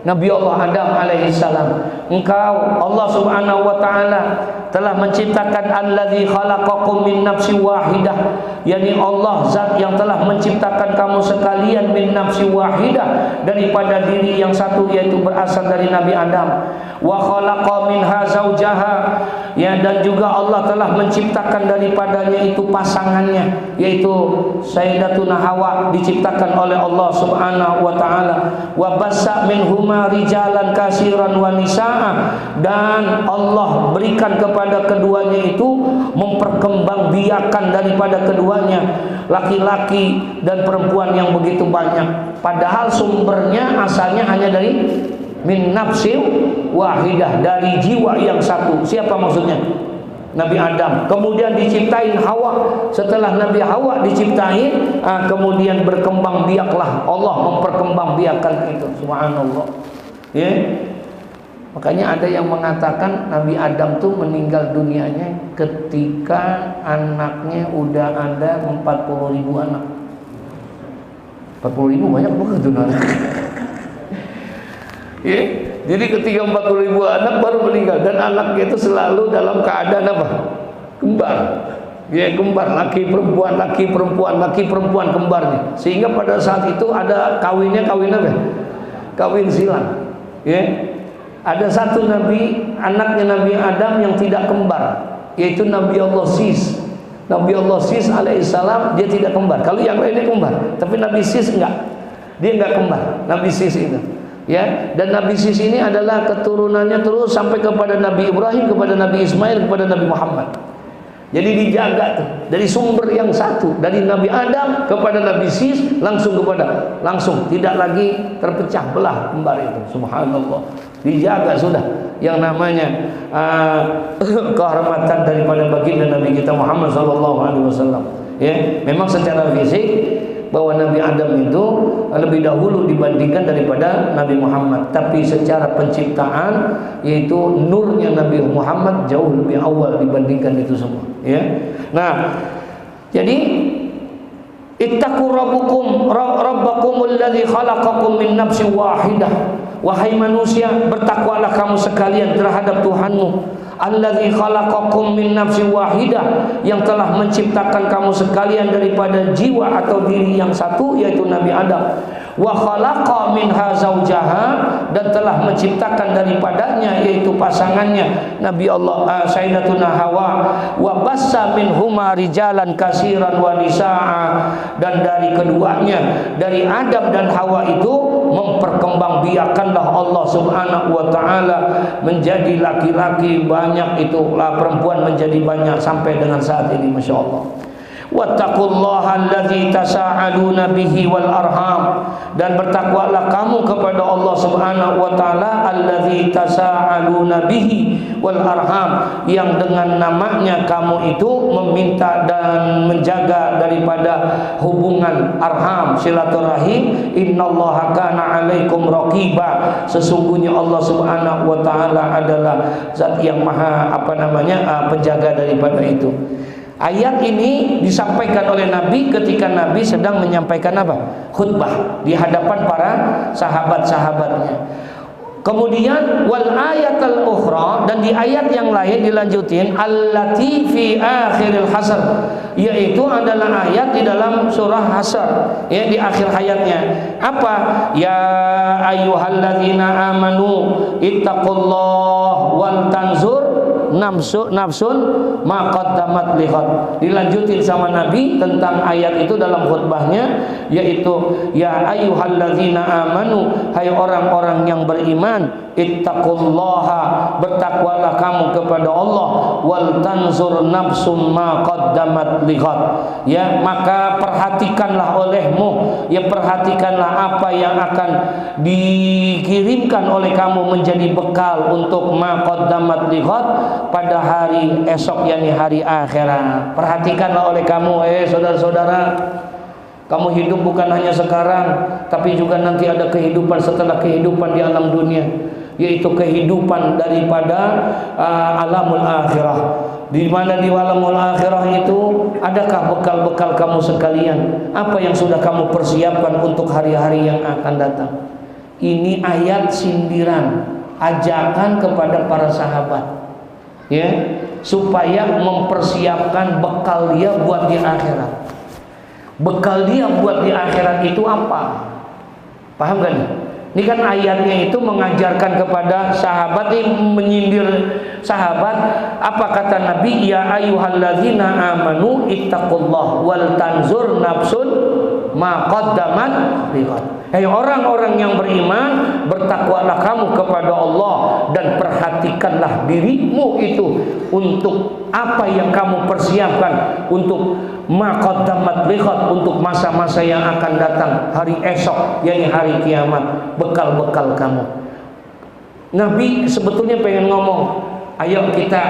Nabi Allah Adam alaihissalam. Engkau Allah subhanahu wa ta'ala telah menciptakan alladzi khalaqakum min nafsi wahidah, yakni Allah zat yang telah menciptakan kamu sekalian min nafsi wahidah, daripada diri yang satu, yaitu berasal dari Nabi Adam. Wa khalaqa minha zaujaha, ya, dan juga Allah telah menciptakan daripadanya itu pasangannya, yaitu Sayyidatuna Hawa, diciptakan oleh Allah subhanahu wa ta'ala. Wa bassa minhuma rijalan kasiran wa nisaa, dan Allah berikan kepada keduanya itu, memperkembangbiakan daripada keduanya laki-laki dan perempuan yang begitu banyak, padahal sumbernya asalnya hanya dari min nafsi wahidah, dari jiwa yang satu. Siapa maksudnya? Nabi Adam. Kemudian diciptain Hawa. Setelah Nabi Hawa diciptain, kemudian berkembang biaklah Allah, memperkembang biakan itu. Subhanallah. Ya. Makanya ada yang mengatakan Nabi Adam tuh meninggal dunianya ketika anaknya udah ada 40.000 anak. 40.000 banyak banget tuh anak. Ya, jadi ketika 40.000 anak baru meninggal, dan anaknya itu selalu dalam keadaan apa? Kembar. Ya, kembar, laki perempuan, laki perempuan, laki perempuan, kembarnya. Sehingga pada saat itu ada kawin apa? Kawin silang. Ya. Ada satu nabi, anaknya Nabi Adam yang tidak kembar, yaitu Nabi Allah Sis. Nabi Allah Sis alaihissalam, dia tidak kembar. Kalau yang lainnya kembar, tapi Nabi Sis enggak. Dia enggak kembar, Nabi Sis itu. Ya, dan Nabi Sis ini adalah keturunannya terus sampai kepada Nabi Ibrahim, kepada Nabi Ismail, kepada Nabi Muhammad. Jadi dijaga tuh dari sumber yang satu, dari Nabi Adam kepada Nabi Sis, langsung tidak lagi terpecah belah kembar itu. Subhanallah, dijaga sudah yang namanya kehormatan daripada baginda Nabi kita Muhammad SAW. Ya, memang secara fisik bahwa Nabi Adam itu lebih dahulu dibandingkan daripada Nabi Muhammad, tapi secara penciptaan, yaitu nurnya Nabi Muhammad jauh lebih awal dibandingkan itu semua. Ya, nah, jadi ittaqu rabbakumul ladzi khalaqakum min nafsin wahidah. Wahai manusia, bertakwalah kamu sekalian terhadap Tuhanmu, alladzi khalaqakum min nafsin wahidah, yang telah menciptakan kamu sekalian daripada jiwa atau diri yang satu, yaitu Nabi Adam. Wa khalaqa minha zaujaha, dan telah menciptakan daripadanya, yaitu pasangannya Nabi Allah Sayyidatuna Hawa. Wa bassa minhuma rijalan kasiran wa nisaa, dan dari keduanya, dari Adam dan Hawa itu, memperkembangbiakanlah Allah subhanahu wa ta'ala menjadi laki-laki banyak, itulah perempuan menjadi banyak sampai dengan saat ini, Masya Allah. Wattaqullaha alladzi tasaaluna bihi wal arham, dan bertakwalah kamu kepada Allah subhanahu wa ta'ala alladzi tasaaluna bihi wal arham, yang dengan namanya kamu itu meminta dan menjaga daripada hubungan arham, silaturahim. Innallaha kana 'alaikum raqiba, sesungguhnya Allah subhanahu wa ta'ala adalah zat yang maha penjaga daripada itu. Ayat ini disampaikan oleh Nabi ketika Nabi sedang menyampaikan khutbah di hadapan para sahabat-sahabatnya. Kemudian wal ayatul ukhra, dan di ayat yang lain dilanjutin allati fi akhiril hasr, yaitu adalah ayat di dalam surah Hasr, ya, di akhir hayatnya. Apa? Ya ayyuhalladzina amanu ittaqullaha wal tanzur nafsun ma qaddamat lighad. Dilanjutin sama Nabi tentang ayat itu dalam khutbahnya, yaitu ya ayyuhalladzina amanu, hai orang-orang yang beriman, ittaqullaha, bertakwalah kamu kepada Allah, wal tanzur nafsum ma qaddamat lighad, ya, maka perhatikanlah olehmu, ya, perhatikanlah apa yang akan dikirimkan oleh kamu menjadi bekal untuk ma qaddamat lighad, pada hari esok, yakni hari akhirat. Perhatikanlah oleh kamu, saudara-saudara, kamu hidup bukan hanya sekarang, tapi juga nanti ada kehidupan setelah kehidupan di alam dunia. yaitu kehidupan daripada alamul akhirah. Di mana di alamul akhirah itu adakah bekal-bekal kamu sekalian? Apa yang sudah kamu persiapkan untuk hari-hari yang akan datang? Ini ayat sindiran, ajakan kepada para sahabat, ya, supaya mempersiapkan bekal dia buat di akhirat. Bekal dia buat di akhirat itu apa? Paham kan? Ini kan ayatnya itu mengajarkan kepada sahabat, ini menyindir sahabat. Apa kata Nabi? Ya ayyuhalladzina amanu ittaqullah wal tanzur nafsun ma qaddamat lighad. Hei orang-orang yang beriman, bertakwalah kamu kepada Allah dan perhatikanlah dirimu itu untuk apa yang kamu persiapkan untuk ma qaddamat lighad, untuk masa-masa yang akan datang, hari esok, yakni hari kiamat, bekal-bekal kamu. Nabi sebetulnya pengen ngomong, ayo kita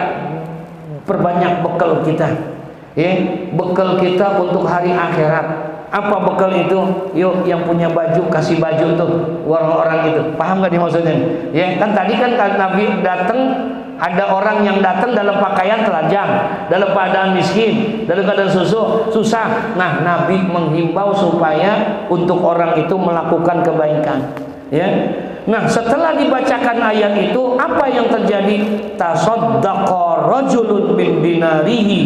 perbanyak bekal kita, ya, bekal kita untuk hari akhirat. Apa bekal itu? Yuk, yang punya baju kasih baju tuh orang-orang itu. Paham gak dimaksudnya? Ya, kan tadi kan Nabi datang, ada orang yang datang dalam pakaian telanjang, dalam keadaan miskin, dalam keadaan susah. Nah, Nabi menghimbau supaya untuk orang itu melakukan kebaikan. Ya. Nah, setelah dibacakan ayat itu, apa yang terjadi? Tasaddaqa rajulun min dinarihi,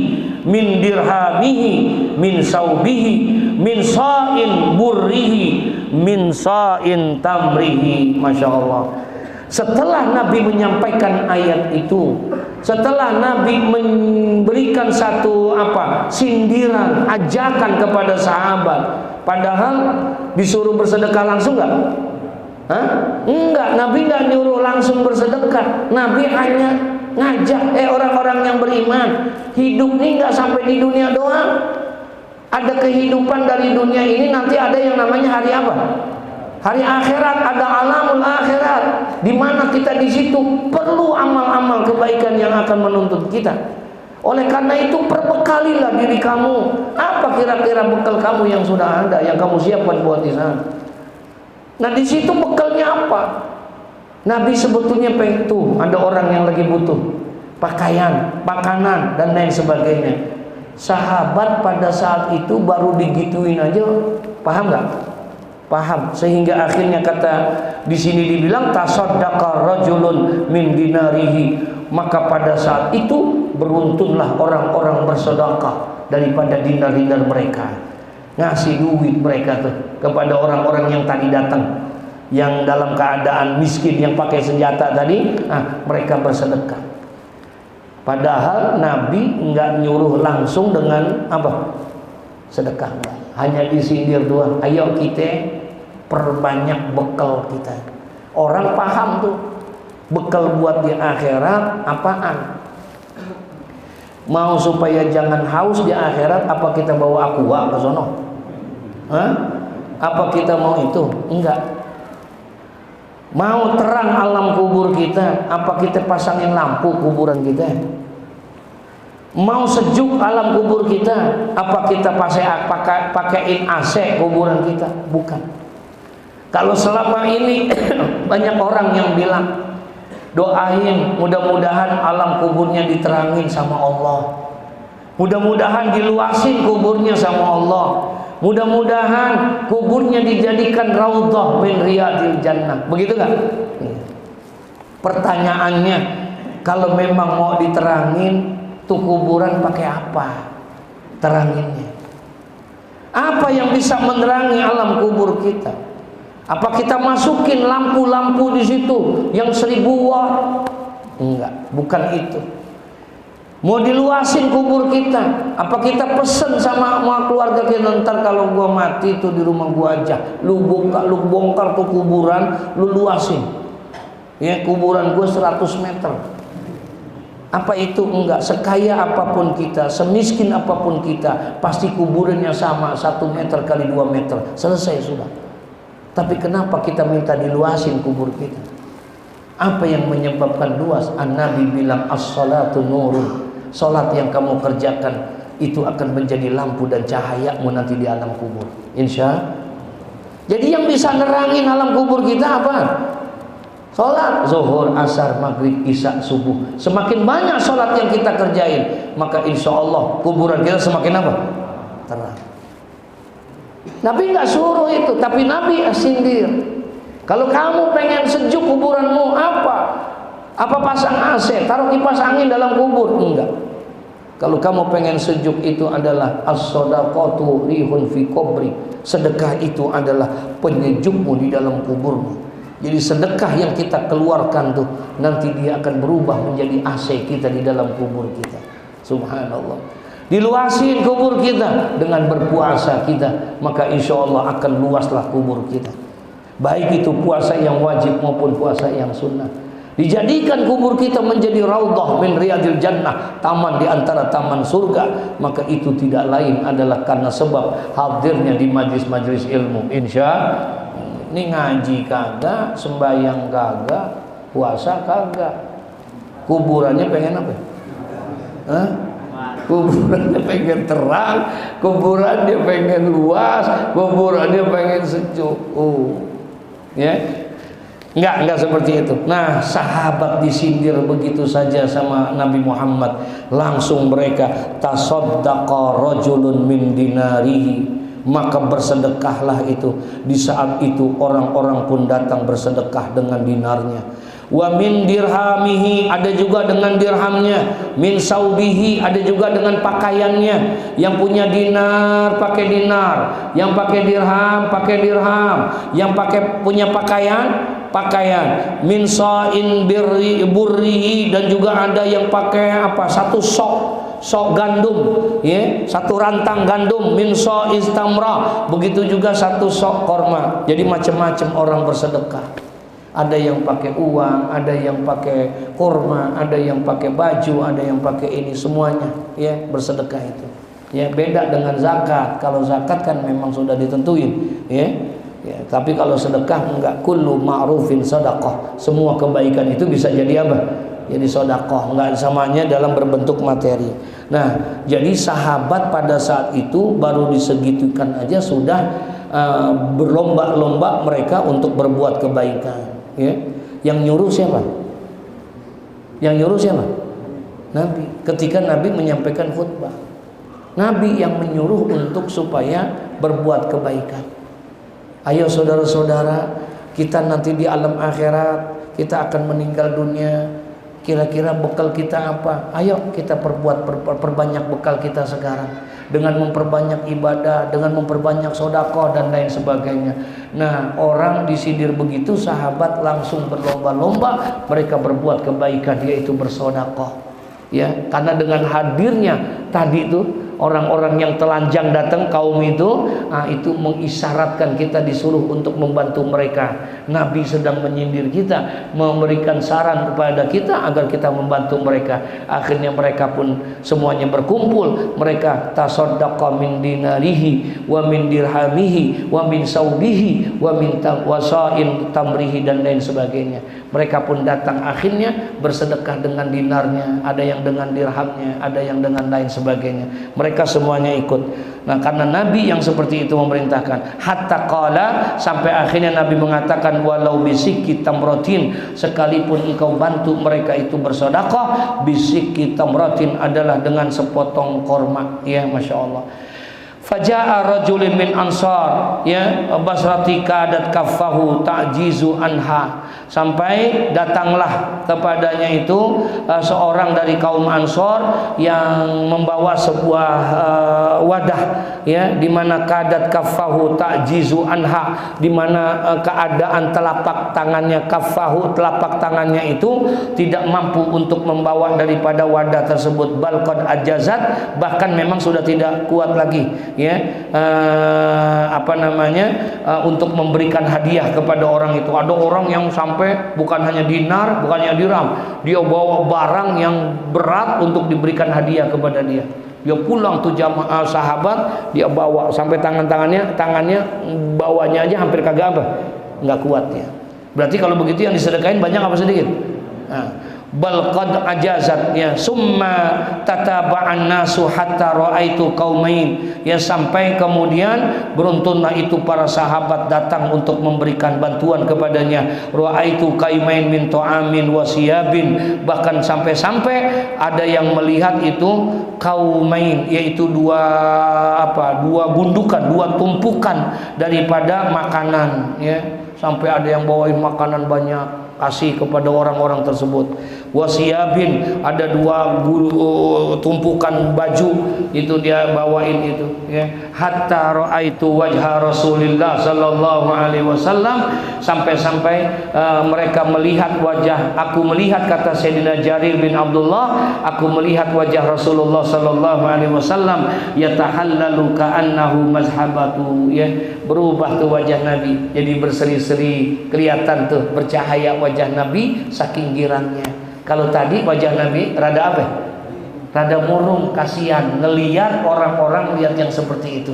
min dirhamihi, min saubihi, min sa'in burrihi, min sa'in tamrihi. Masya Allah. Setelah Nabi menyampaikan ayat itu, setelah Nabi memberikan satu sindiran, ajakan kepada sahabat, padahal disuruh bersedekah langsung nggak? Enggak, Nabi nggak nyuruh langsung bersedekah. Nabi hanya ngajak orang-orang yang beriman, hidup ini nggak sampai di dunia doang. Ada kehidupan dari dunia ini, nanti ada yang namanya hari apa? Hari akhirat, ada alamul akhirat, di mana kita di situ perlu amal-amal kebaikan yang akan menuntut kita. Oleh karena itu perbekalilah diri kamu. Apa kira-kira bekal kamu yang sudah ada, yang kamu siapkan buat di sana? Nah, di situ bekalnya apa? Nabi sebetulnya pengen tuh, ada orang yang lagi butuh pakaian, makanan dan lain sebagainya. Sahabat pada saat itu baru digituin aja, paham nggak? Paham. Sehingga akhirnya kata di sini dibilang tasaddaqa rajulun min dinarihi, maka pada saat itu beruntunlah orang-orang bersedekah daripada dinar-dinar mereka. Ngasih duit mereka tuh kepada orang-orang yang tadi datang, yang dalam keadaan miskin, yang pakai senjata tadi, mereka bersedekah. Padahal Nabi nggak nyuruh langsung dengan sedekah, hanya disindir doang. Ayo kita perbanyak bekal kita. Orang paham tuh bekal buat di akhirat apaan? Mau supaya jangan haus di akhirat, apa kita bawa aqua ke sono? Apa kita mau itu? Enggak. Mau terang alam kubur kita, apa kita pasangin lampu kuburan kita? Mau sejuk alam kubur kita, apa kita pakaiin AC kuburan kita? Bukan. Kalau selama ini banyak orang yang bilang, doain mudah-mudahan alam kuburnya diterangin sama Allah, mudah-mudahan diluasin kuburnya sama Allah, mudah-mudahan kuburnya dijadikan raudhah min riyadil jannah. Begitu kan? Pertanyaannya, kalau memang mau diterangin tuh kuburan, pakai apa teranginnya? Apa yang bisa menerangi alam kubur kita? Apa kita masukin lampu-lampu di situ yang 1000 watt? Enggak, bukan itu. Mau diluasin kubur kita, apa kita pesen sama keluarga kita, ntar kalau gua mati tuh di rumah gua aja, lu bongkar tuh kuburan, lu luasin. Ya, kuburan gua 100 meter. Apa itu? Enggak. Sekaya apapun kita, semiskin apapun kita, pasti kuburannya sama, 1 meter kali 2 meter. Selesai sudah. Tapi kenapa kita minta diluasin kubur kita? Apa yang menyebabkan luas? An-Nabi bilang as-salatu nurun. Salat yang kamu kerjakan itu akan menjadi lampu dan cahayamu nanti di alam kubur. Insya. Jadi yang bisa nerangin alam kubur kita apa? Sholat zuhur, asar, maghrib, isya, subuh. Semakin banyak sholat yang kita kerjain, maka insya Allah kuburan kita semakin apa? Terang. Nabi nggak suruh itu, tapi Nabi sindir. Kalau kamu pengen sejuk kuburanmu, apa pasang AC, taruh kipas angin dalam kubur? Enggak. Kalau kamu pengen sejuk itu adalah as-shadaqatu rihun fi qabri. Sedekah itu adalah penyejukmu di dalam kuburmu. Jadi sedekah yang kita keluarkan tuh nanti dia akan berubah menjadi AC kita di dalam kubur kita. Subhanallah. Diluasin kubur kita dengan berpuasa kita, maka insya Allah akan luaslah kubur kita. Baik itu puasa yang wajib maupun puasa yang sunnah. Dijadikan kubur kita menjadi raudhah min riyadil jannah, taman di antara taman surga, maka itu tidak lain adalah karena sebab hadirnya di majlis-majlis ilmu. Ini ngaji kagak, sembahyang kagak, puasa kagak. Kuburannya pengen apa? Hah? Kuburannya pengen terang, kuburannya pengen luas, kuburannya pengen sejuk. Ya. Enggak seperti itu. Nah, sahabat disindir begitu saja sama Nabi Muhammad. Langsung mereka tasaddaqa rajulun min dinarihi. Maka bersedekahlah itu. Di saat itu orang-orang pun datang bersedekah dengan dinarnya. Wa min dirhamihi, ada juga dengan dirhamnya. Min saubihi, ada juga dengan pakaiannya. Yang punya dinar pakai dinar, yang pakai dirham pakai dirham, yang punya pakaian. Min sa'in burrihi, dan juga ada yang pakai satu sok gandum, ya, satu rantang gandum. Min sa'iz tamra, begitu juga satu sok korma. Jadi macam-macam orang bersedekah. Ada yang pakai uang, ada yang pakai kurma, ada yang pakai baju, ada yang pakai ini, semuanya ya bersedekah itu. Ya, beda dengan zakat. Kalau zakat kan memang sudah ditentuin, ya. Ya, tapi kalau sedekah enggak, kullu ma'rufin sedekah. Semua kebaikan itu bisa jadi apa? Jadi sedekah, enggak samanya dalam berbentuk materi. Nah, jadi sahabat pada saat itu baru disegitukan aja sudah berlomba-lomba mereka untuk berbuat kebaikan. Ya. Yang nyuruh siapa? Nabi. Ketika Nabi menyampaikan khutbah, Nabi yang menyuruh untuk supaya berbuat kebaikan. Ayo saudara-saudara, kita nanti di alam akhirat, kita akan meninggal dunia. Kira-kira bekal kita apa? Ayo kita perbanyak bekal kita sekarang, dengan memperbanyak ibadah, dengan memperbanyak sedekah dan lain sebagainya. Nah, orang disindir begitu, sahabat langsung berlomba-lomba mereka berbuat kebaikan, yaitu bersedekah. Ya, karena dengan hadirnya tadi itu orang-orang yang telanjang datang, kaum itu mengisyaratkan kita disuruh untuk membantu mereka. Nabi sedang menyindir kita, memberikan saran kepada kita agar kita membantu mereka. Akhirnya mereka pun semuanya berkumpul. Mereka tasaddaqa min dinarihi wa min dirhamihi wa min saubihi wa min wasain tamrihi dan lain sebagainya. Mereka pun datang akhirnya bersedekah dengan dinarnya, ada yang dengan dirhamnya, ada yang dengan lain sebagainya. Mereka semuanya ikut. Nah, karena Nabi yang seperti itu memerintahkan, hatta qala, sampai akhirnya Nabi mengatakan, walau bisikki tamratin, sekalipun engkau bantu mereka itu bersedekah, bisikki tamratin adalah dengan sepotong korma. Ya, Masya Allah. Faja'a rajulun min ansar, ya, basrati kadat kaffahu ta'jizu anha, sampai datanglah kepadanya itu seorang dari kaum Ansor yang membawa sebuah wadah, ya, di mana kadat kaffahu ta'jizu anha, di mana keadaan telapak tangannya, kaffahu telapak tangannya itu tidak mampu untuk membawa daripada wadah tersebut, bal qad ajazat, bahkan memang sudah tidak kuat lagi, ya, untuk memberikan hadiah kepada orang itu. Ada orang yang sampai bukan hanya dinar, bukan hanya dirham, dia bawa barang yang berat untuk diberikan hadiah kepada dia. Dia pulang tuh jamaah sahabat, dia bawa sampai tangannya bawanya aja hampir kagak nggak kuat ya. Berarti kalau begitu yang disedekain banyak apa sedikit? Nah, bal qad ajazat ya summa tataba'an nasu hatta ra'aitu qaumain ya, sampai kemudian beruntunlah itu para sahabat datang untuk memberikan bantuan kepadanya. Ra'aitu qaumain min ta'amin wa siyabin, bahkan sampai-sampai ada yang melihat itu qaumain, yaitu dua gundukan, dua tumpukan daripada makanan ya, sampai ada yang bawain makanan banyak kasih kepada orang-orang tersebut. Wasiyabin, ada dua tumpukan baju itu dia bawain itu ya. Hatta ra'aitu wajha Rasulillah sallallahu alaihi wasallam, sampai-sampai mereka melihat wajah, aku melihat, kata Sayyidina Jarir bin Abdullah, aku melihat wajah Rasulullah sallallahu alaihi wasallam yatahallalu ka'annahu mazhabatu ya, berubah tuh wajah Nabi jadi berseri-seri, kelihatan tuh bercahaya wajah Nabi saking girangnya. Kalau tadi wajah Nabi rada apa? Rada murung, kasihan ngelihat orang-orang lihat yang seperti itu.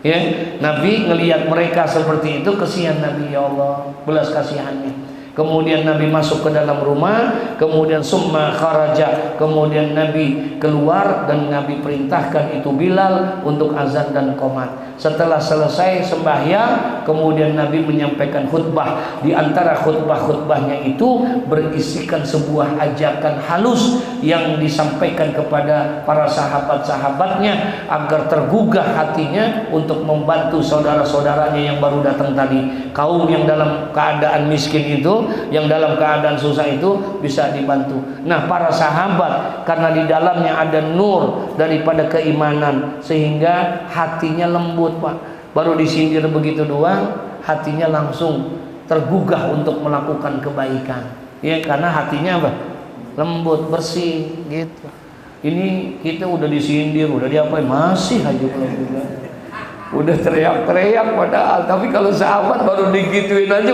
Ya, Nabi ngelihat mereka seperti itu, kasihan Nabi, ya Allah, belas kasihannya. Kemudian Nabi masuk ke dalam rumah, kemudian summa kharaja, kemudian Nabi keluar dan Nabi perintahkan itu Bilal untuk azan dan qomat. Setelah selesai sembahyang, kemudian Nabi menyampaikan khutbah. Di antara khutbah-khutbahnya itu berisikan sebuah ajakan halus yang disampaikan kepada para sahabat-sahabatnya agar tergugah hatinya untuk membantu saudara-saudaranya yang baru datang tadi. Kaum yang dalam keadaan miskin itu, yang dalam keadaan susah itu bisa dibantu. Nah, para sahabat karena di dalamnya ada nur daripada keimanan sehingga hatinya lembut, Pak. Baru disindir begitu doang, hatinya langsung tergugah untuk melakukan kebaikan. Ya, karena hatinya apa? Lembut, bersih gitu. Ini kita udah disindir, udah diapain, masih aja udah teriak-teriak padahal. Tapi kalau sahabat baru digituin aja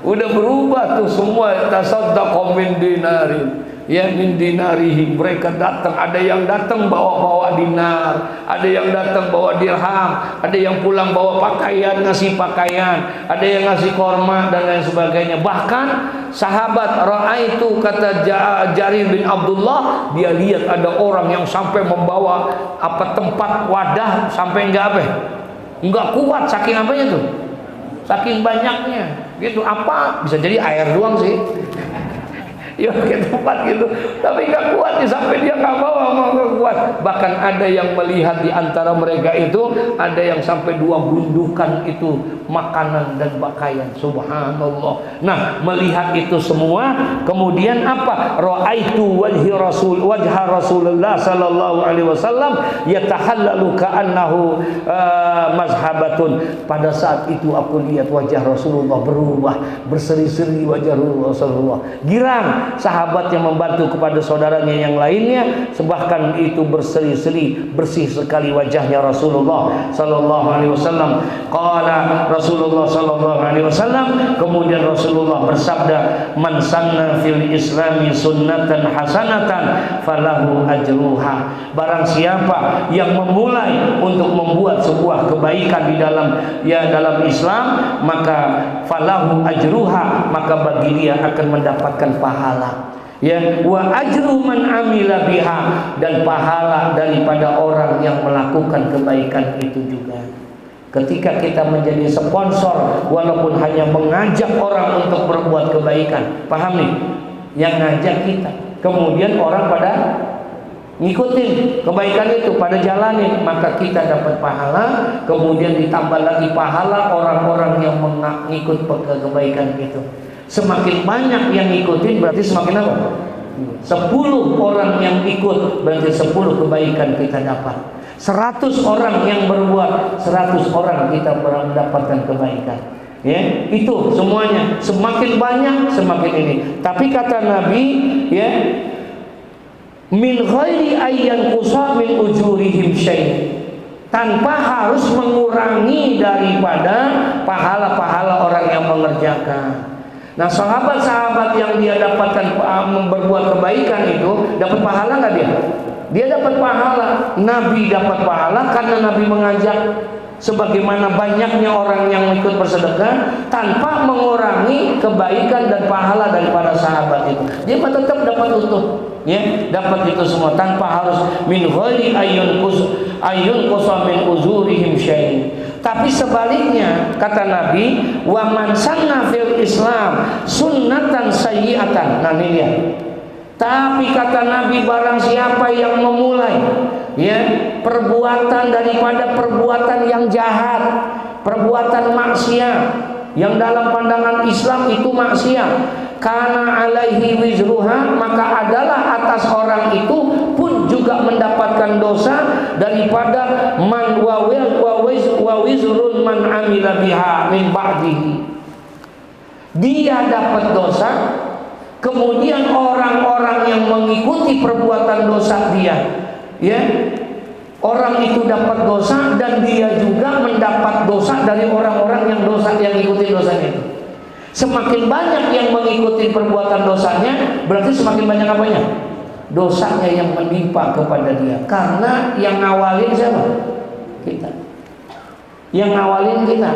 udah berubah tuh semua. Tasaddaqu min dinarin ya, min dinarihi, mereka datang, ada yang datang bawa dinar, ada yang datang bawa dirham, ada yang pulang bawa pakaian, ngasih pakaian, ada yang ngasih korma dan lain sebagainya. Bahkan sahabat ra'aitu, kata Jarir bin Abdullah, dia lihat ada orang yang sampai membawa tempat wadah sampai enggak kuat, saking apanya tuh, saking banyaknya gitu. Apa bisa jadi air doang sih ya ke tempat gitu, tapi nggak kuat nih, sampai dia nggak bawa, nggak kuat. Bahkan ada yang melihat di antara mereka itu ada yang sampai 2 gundukan itu makanan dan pakaian. Subhanallah. Nah, melihat itu semua, kemudian apa? Ra'aitu wajha Rasulullah sallallahu alaihi wasallam yatahallalu ka'annahu mazhabatun. Pada saat itu aku lihat wajah Rasulullah berubah, berseri-seri wajah Rasulullah, girang. Sahabat yang membantu kepada saudaranya yang lainnya, bahkan itu berseri-seri, bersih sekali wajahnya Rasulullah sallallahu alaihi wasallam. Qala Rasulullah sallallahu alaihi wasallam, kemudian Rasulullah bersabda, man sanna fil islami sunnatan hasanatan falahu ajruha. Barang siapa yang memulai untuk membuat sebuah kebaikan di dalam Islam, maka falahu ajruha, maka bagi dia akan mendapatkan pahala. Ya, wa ajru man amila biha, dan pahala daripada orang yang melakukan kebaikan itu juga. Ketika kita menjadi sponsor, walaupun hanya mengajak orang untuk berbuat kebaikan, paham nih? Yang ngajak kita, kemudian orang pada ngikutin kebaikan itu, pada jalanin, maka kita dapat pahala, kemudian ditambah lagi pahala orang-orang yang mengikut kebaikan itu. Semakin banyak yang ngikutin berarti semakin apa? 10 orang yang ikut berarti 10 kebaikan kita dapat. 100 orang yang berbuat, 100 orang kita mendapatkan kebaikan. Ya, itu semuanya. Semakin banyak semakin ini. Tapi kata Nabi, ya, min ghairi ayyan qusa min ujurihim syai', tanpa harus mengurangi daripada pahala-pahala orang yang mengerjakan. Nah, sahabat-sahabat yang dia dapatkan berbuat kebaikan itu dapat pahala nggak dia? Dia dapat pahala. Nabi dapat pahala karena Nabi mengajak. sebagaimana banyaknya orang yang ikut bersedekah tanpa mengurangi kebaikan dan pahala daripada sahabat itu. Dia tetap dapat utuh, ya, dapat itu semua tanpa harus min ghairi ayun qusa min uzurihim syai'. Tapi sebaliknya kata Nabi, wa man sanna fil Islam sunnatan sayyi'atan. Nah ini dia. Tapi kata Nabi, barang siapa yang memulai, ya, perbuatan daripada perbuatan yang jahat, perbuatan maksiat yang dalam pandangan Islam itu maksiat, kana alaihi wizruha, maka adalah atas orang itu pun juga mendapatkan dosa daripada man wa wizrun man amila biha min ba'dihi. Dia dapat dosa, kemudian orang-orang yang mengikuti perbuatan dosa dia, ya, orang itu dapat dosa dan dia juga mendapat dosa dari orang-orang yang ikuti dosanya itu. Semakin banyak yang mengikuti perbuatan dosanya, berarti semakin banyak apanya? Dosanya yang menimpa kepada dia. Karena yang ngawalin siapa? Kita. Yang ngawalin kita.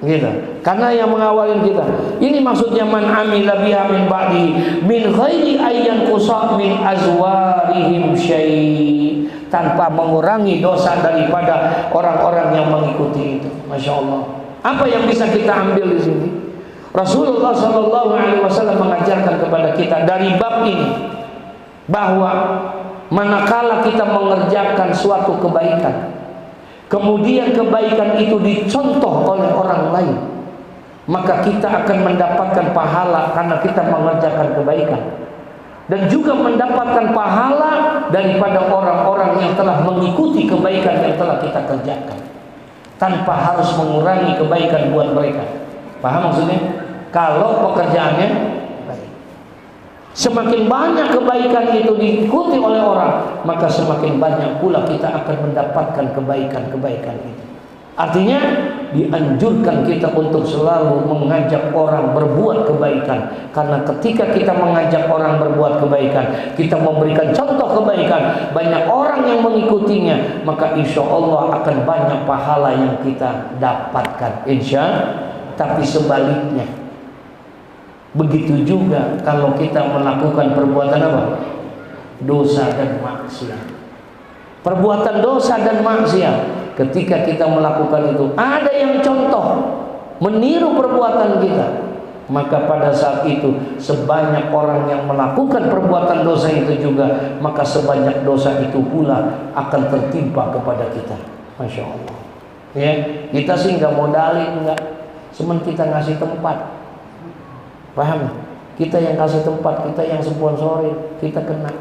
Gitu. Karena yang mengawalin kita. Ini maksudnya man amila biha min ba'di min ghairi ayyan qusa min azwarihim syai', tanpa mengurangi dosa daripada orang-orang yang mengikuti itu. Masya Allah. Apa yang bisa kita ambil di sini? Rasulullah SAW mengajarkan kepada kita dari bab ini bahwa manakala kita mengerjakan suatu kebaikan, kemudian kebaikan itu dicontoh oleh orang lain, maka kita akan mendapatkan pahala karena kita mengerjakan kebaikan, dan juga mendapatkan pahala daripada orang-orang yang telah mengikuti kebaikan yang telah kita kerjakan tanpa harus mengurangi kebaikan buat mereka. Paham maksudnya? Kalau pekerjaannya baik, semakin banyak kebaikan itu diikuti oleh orang, maka semakin banyak pula kita akan mendapatkan kebaikan-kebaikan itu. Artinya dianjurkan kita untuk selalu mengajak orang berbuat kebaikan, karena ketika kita mengajak orang berbuat kebaikan, kita memberikan contoh kebaikan, banyak orang yang mengikutinya, maka insya Allah akan banyak pahala yang kita dapatkan, insya. Tapi sebaliknya, begitu juga kalau kita melakukan perbuatan apa? Dosa dan maksiat. Perbuatan dosa dan maksiat, ketika kita melakukan itu, ada yang contoh meniru perbuatan kita, maka pada saat itu sebanyak orang yang melakukan perbuatan dosa itu juga, maka sebanyak dosa itu pula akan tertimpa kepada kita. Masya Allah. Ya, kita sih nggak modalin, nggak, cuman kita ngasih tempat. Paham? Kita yang kasih tempat, kita yang sponsorin, kita kena.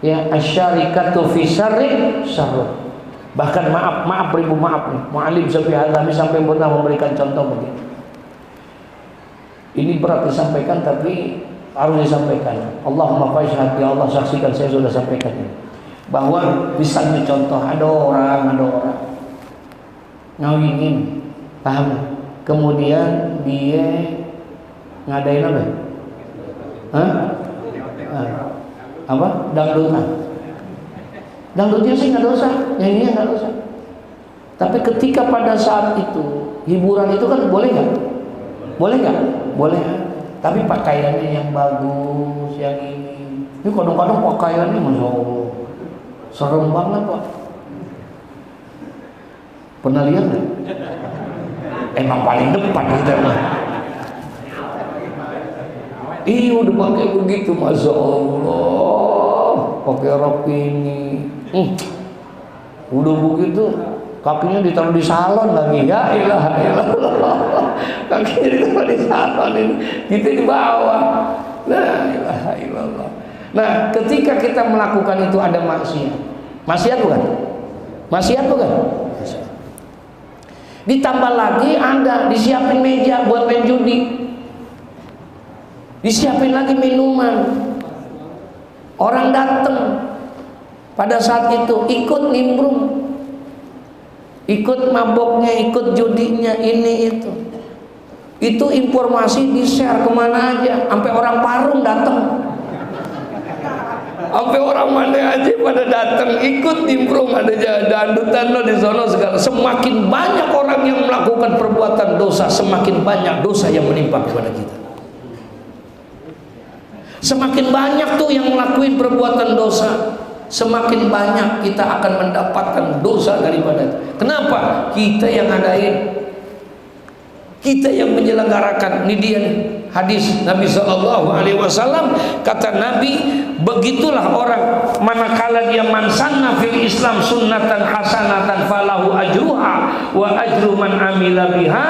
Ya, asyarikatu fi syarri syarrun. Bahkan maaf ribu maaf nih, Mu'alim Syafi'i Al-Adami sampai pernah memberikan contoh begini. Ini berat disampaikan tapi harus disampaikan. Allahumma fashhad, ya Allah saksikan saya sudah sampaikan ini. Bahwa misalnya contoh ada orang ngawinin, paham? Kemudian dia ngadain apa? Apa? Dangdutan. Dangdutnya sih nggak dosa, nyanyinya nggak dosa. Tapi ketika pada saat itu hiburan itu kan boleh nggak? Boleh nggak? Boleh. Tapi pakaiannya yang bagus, yang ini. Ini kadang-kadang pakaiannya masya Allah serem banget Pak. Pernah lihat nggak? Emang paling depan kita mah. Iya udah pakai begitu, masya Allah, pakai rok ini, udah begitu kakinya ditaruh di salon lagi, ya ilaha illallah, kakinya ditaruh di salon ini, kita di bawah, la ilaha illallah. Nah, ketika kita melakukan itu ada maksiat bukan? Maksiat bukan? Ditambah lagi ada disiapin meja buat main judi, disiapin lagi minuman, orang datang pada saat itu ikut nimbrung, ikut maboknya, ikut judinya, ini itu informasi di share kemana aja, sampai orang Parung datang. Sampai orang mana aja pada datang ikut nimbrung, ada dandutan lo di sono segala. Semakin banyak orang yang melakukan perbuatan dosa, semakin banyak dosa yang menimpa kepada kita. Semakin banyak tuh yang ngelakuin perbuatan dosa, semakin banyak kita akan mendapatkan dosa daripada itu. Kenapa? Kita yang ngadain, kita yang menyelenggarakan. Ini dia hadis Nabi SAW. Kata Nabi, begitulah orang manakala dia mansanna fil Islam sunnatan hasanatan falahu ajruha wa ajru man amila biha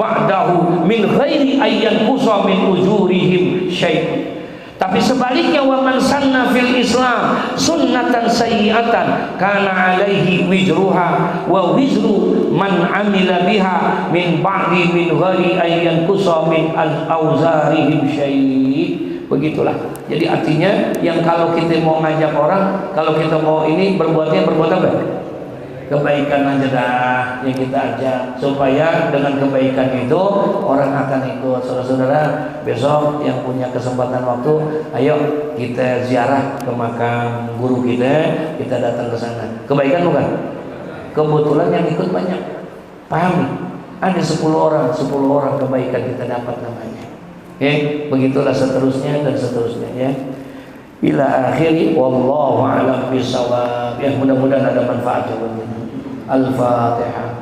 ba'dahu min ghairi ayyan kusa min ujurihim syai'. Tapi sebaliknya, wa man sanna fil Islam sunnatan sayyi'atan kana alaihi wizruha wa wizru man amila biha min ba'di min ghairi ayyan kusa min al-auzarihim syai'. Begitulah. Jadi artinya yang kalau kita mau ngajak orang, kalau kita mau ini berbuat apa? Kebaikan aja dah yang kita ajak, supaya dengan kebaikan itu orang akan ikut. Saudara-saudara, besok yang punya kesempatan waktu, ayo kita ziarah ke makam guru kita datang ke sana. Kebaikan bukan? Kebetulan yang ikut banyak. Pahami? Ada 10 orang kebaikan kita dapat namanya. Begitulah seterusnya dan seterusnya ya. Ila akhiri wallahu a'lam bishawab. Ya, mudah-mudahan ada manfaat. Al-Fatihah.